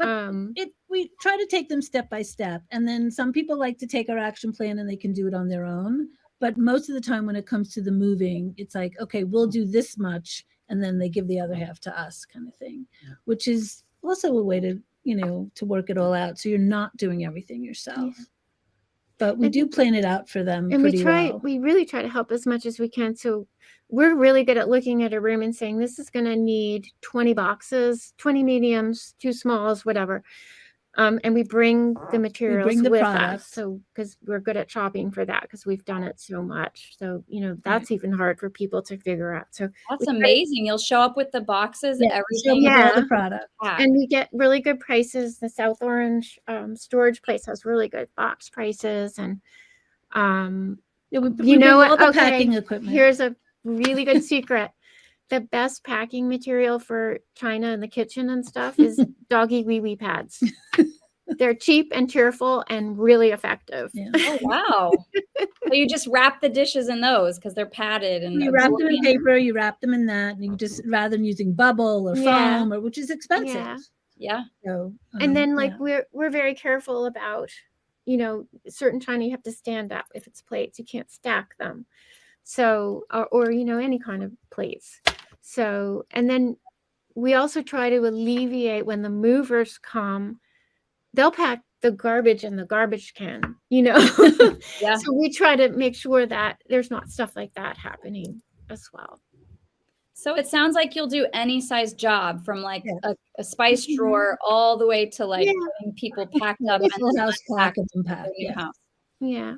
We try to take them step by step. And then some people like to take our action plan and they can do it on their own. But most of the time when it comes to the moving, it's like, okay, we'll do this much. And then they give the other half to us, kind of thing, which is also a way to, to work it all out. So you're not doing everything yourself. Yeah. But we do plan it out for them. And well. we really try to help as much as we can. So we're really good at looking at a room and saying, this is going to need 20 boxes, 20 mediums, 2 smalls, whatever. And we bring the materials with us. So, because we're good at shopping for that, because we've done it so much. So, that's even hard for people to figure out. So that's amazing. You'll show up with the boxes, everything. Yeah, all the product. And we get really good prices. The South Orange storage place has really good box prices. And, we all the packing equipment. Here's a really good secret. The best packing material for China in the kitchen and stuff is doggy wee wee pads. They're cheap and cheerful and really effective. Yeah. Oh, wow. So you just wrap the dishes in those because they're padded. And you wrap them in paper, you wrap them in that, and you just, rather than using bubble or foam, or which is expensive. Yeah. So, and then we're very careful about, certain China you have to stand up. If it's plates, you can't stack them. So, or any kind of plates. So, and then we also try to alleviate when the movers come, they'll pack the garbage in the garbage can, Yeah. So we try to make sure that there's not stuff like that happening as well. So it sounds like you'll do any size job, from like a spice drawer all the way to getting people packed up and house packed. Yeah.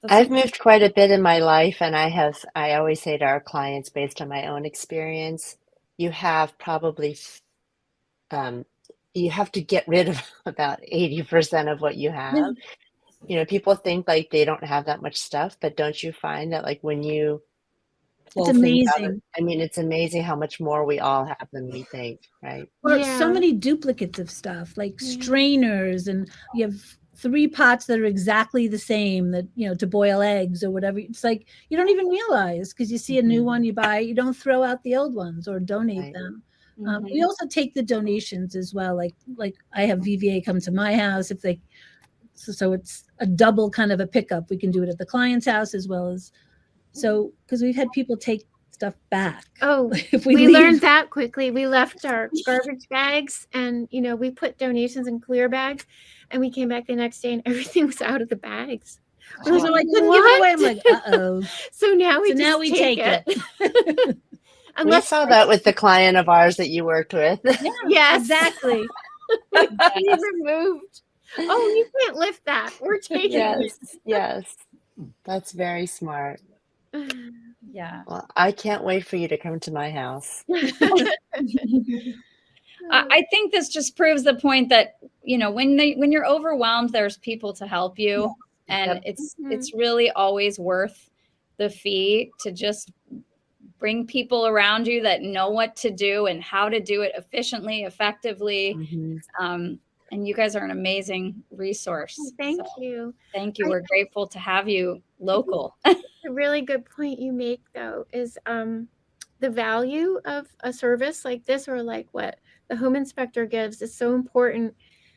I've moved quite a bit in my life, and I always say to our clients, based on my own experience, you have probably, you have to get rid of about 80% of what you have. People think like they don't have that much stuff, but don't you find that when you pull it's things amazing. out, it's amazing how much more we all have than we think, right? Or so many duplicates of stuff, like strainers, and you have 3 pots that are exactly the same, that to boil eggs or whatever. It's like you don't even realize, because you see a new one you buy, you don't throw out the old ones or donate them. We also take the donations as well. Like I have VVA come to my house if they, so it's a double kind of a pickup. We can do it at the client's house as well as, so because we've had people take stuff back. Oh, if we learned that quickly. We left our garbage bags, and we put donations in clear bags, and we came back the next day and everything was out of the bags. So I couldn't give it away. I'm like, uh-oh. So now we take it. We saw that with the client of ours that you worked with. Yeah, exactly. We removed. Oh, you can't lift that. We're taking it. Yes. That's very smart. Yeah. Well, I can't wait for you to come to my house. I think this just proves the point that, when you're overwhelmed, there's people to help you. And it's really always worth the fee to just bring people around you that know what to do and how to do it efficiently, effectively. And you guys are an amazing resource. Thank you. Thank you. We're grateful to have you local. A really good point you make, though, is the value of a service like this, or like what the home inspector gives, is so important,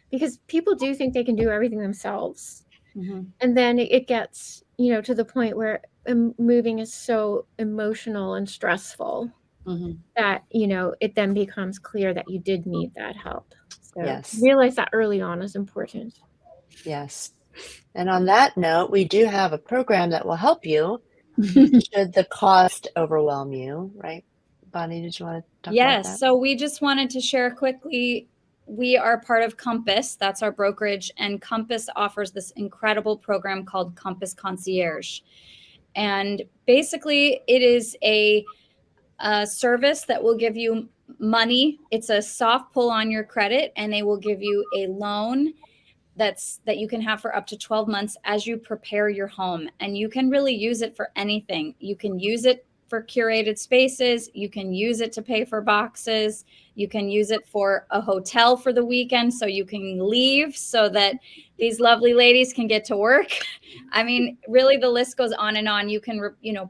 because people do think they can do everything themselves. And then it gets, to the point where moving is so emotional and stressful that, it then becomes clear that you did need that help. So realize that early on is important. Yes. And on that note, we do have a program that will help you should the cost overwhelm you, right? Bonnie, did you want to talk about Yes. that? So we just wanted to share quickly. We are part of Compass. That's our brokerage. And Compass offers this incredible program called Compass Concierge. And basically, it is a service that will give you money. It's a soft pull on your credit, and they will give you a loan that you can have for up to 12 months as you prepare your home. And you can really use it for anything. You can use it for curated spaces. You can use it to pay for boxes. You can use it for a hotel for the weekend, so you can leave so that these lovely ladies can get to work. I mean, really, the list goes on and on. You can,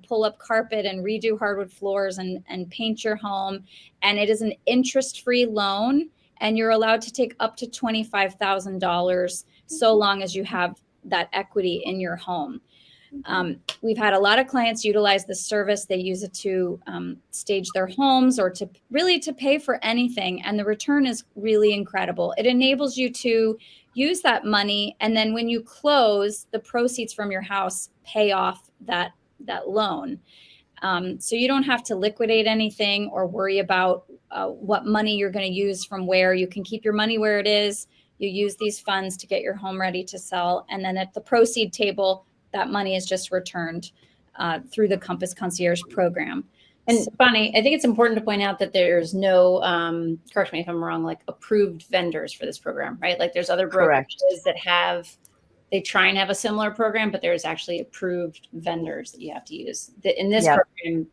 pull up carpet and redo hardwood floors and paint your home. And it is an interest-free loan. And you're allowed to take up to $25,000 so long as you have that equity in your home. We've had a lot of clients utilize this service. They use it to stage their homes or to pay for anything. And the return is really incredible. It enables you to use that money. And then when you close, the proceeds from your house pay off that loan. So you don't have to liquidate anything or worry about what money you're going to use from where. You can keep your money where it is. You use these funds to get your home ready to sell. And then at the proceed table, that money is just returned through the Compass Concierge program. And Bonnie, I think it's important to point out that there's no, correct me if I'm wrong, like approved vendors for this program, right? Like there's other Correct. brokerages that they try and have a similar program, but there's actually approved vendors that you have to use. In this Yep. program,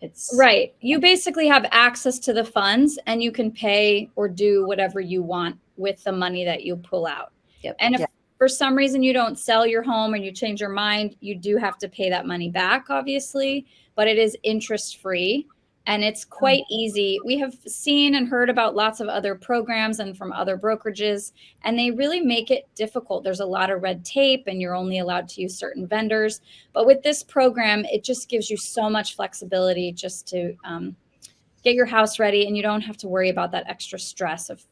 it's right. You basically have access to the funds, and you can pay or do whatever you want with the money that you pull out. Yep. And if for some reason you don't sell your home or you change your mind, you do have to pay that money back, obviously, but it is interest free. And it's quite easy. We have seen and heard about lots of other programs and from other brokerages, and they really make it difficult. There's a lot of red tape, and you're only allowed to use certain vendors. But with this program, it just gives you so much flexibility just to get your house ready, and you don't have to worry about that extra stress of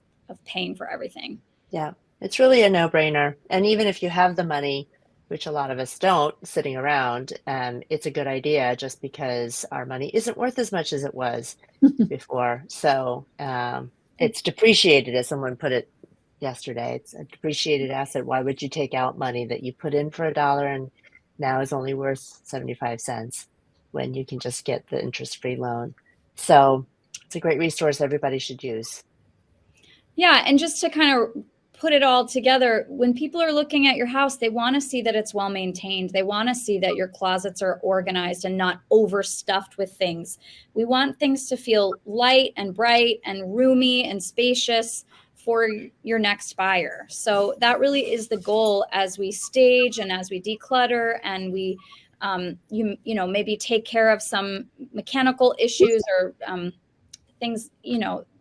paying for everything. Yeah, it's really a no-brainer. And even if you have the money, which a lot of us don't, sitting around, it's a good idea just because our money isn't worth as much as it was before. So it's depreciated, as someone put it yesterday. It's a depreciated asset. Why would you take out money that you put in for $1 and now is only worth 75 cents when you can just get the interest-free loan? So it's a great resource everybody should use. Yeah, and just to kind of put it all together, when people are looking at your house, they want to see that it's well maintained. They want to see that your closets are organized and not overstuffed with things. We want things to feel light and bright and roomy and spacious for your next buyer. So that really is the goal as we stage and as we declutter and we maybe take care of some mechanical issues or things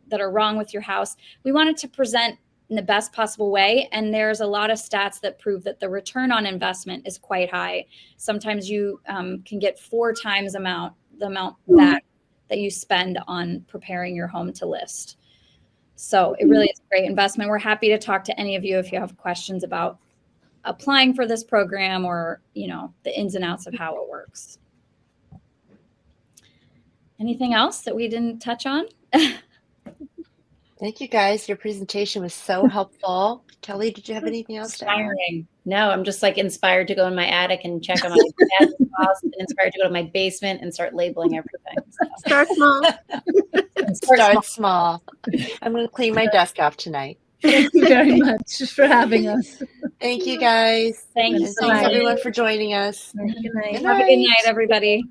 that are wrong with your house. We want it to present in the best possible way. And there's a lot of stats that prove that the return on investment is quite high. Sometimes you can get 4 times the amount back that you spend on preparing your home to list. So it really is a great investment. We're happy to talk to any of you if you have questions about applying for this program or, the ins and outs of how it works. Anything else that we didn't touch on? Thank you, guys. Your presentation was so helpful. Kelly, did you have anything else to add? Inspiring. No, I'm just inspired to go in my attic and check on my dad's house, and inspired to go to my basement and start labeling everything. So. Start small. Start small. I'm going to clean my desk off tonight. Thank you very much for having us. Thank you, guys. Thank you And so thanks much. everyone for joining us. Good night. Good Have a good night, everybody.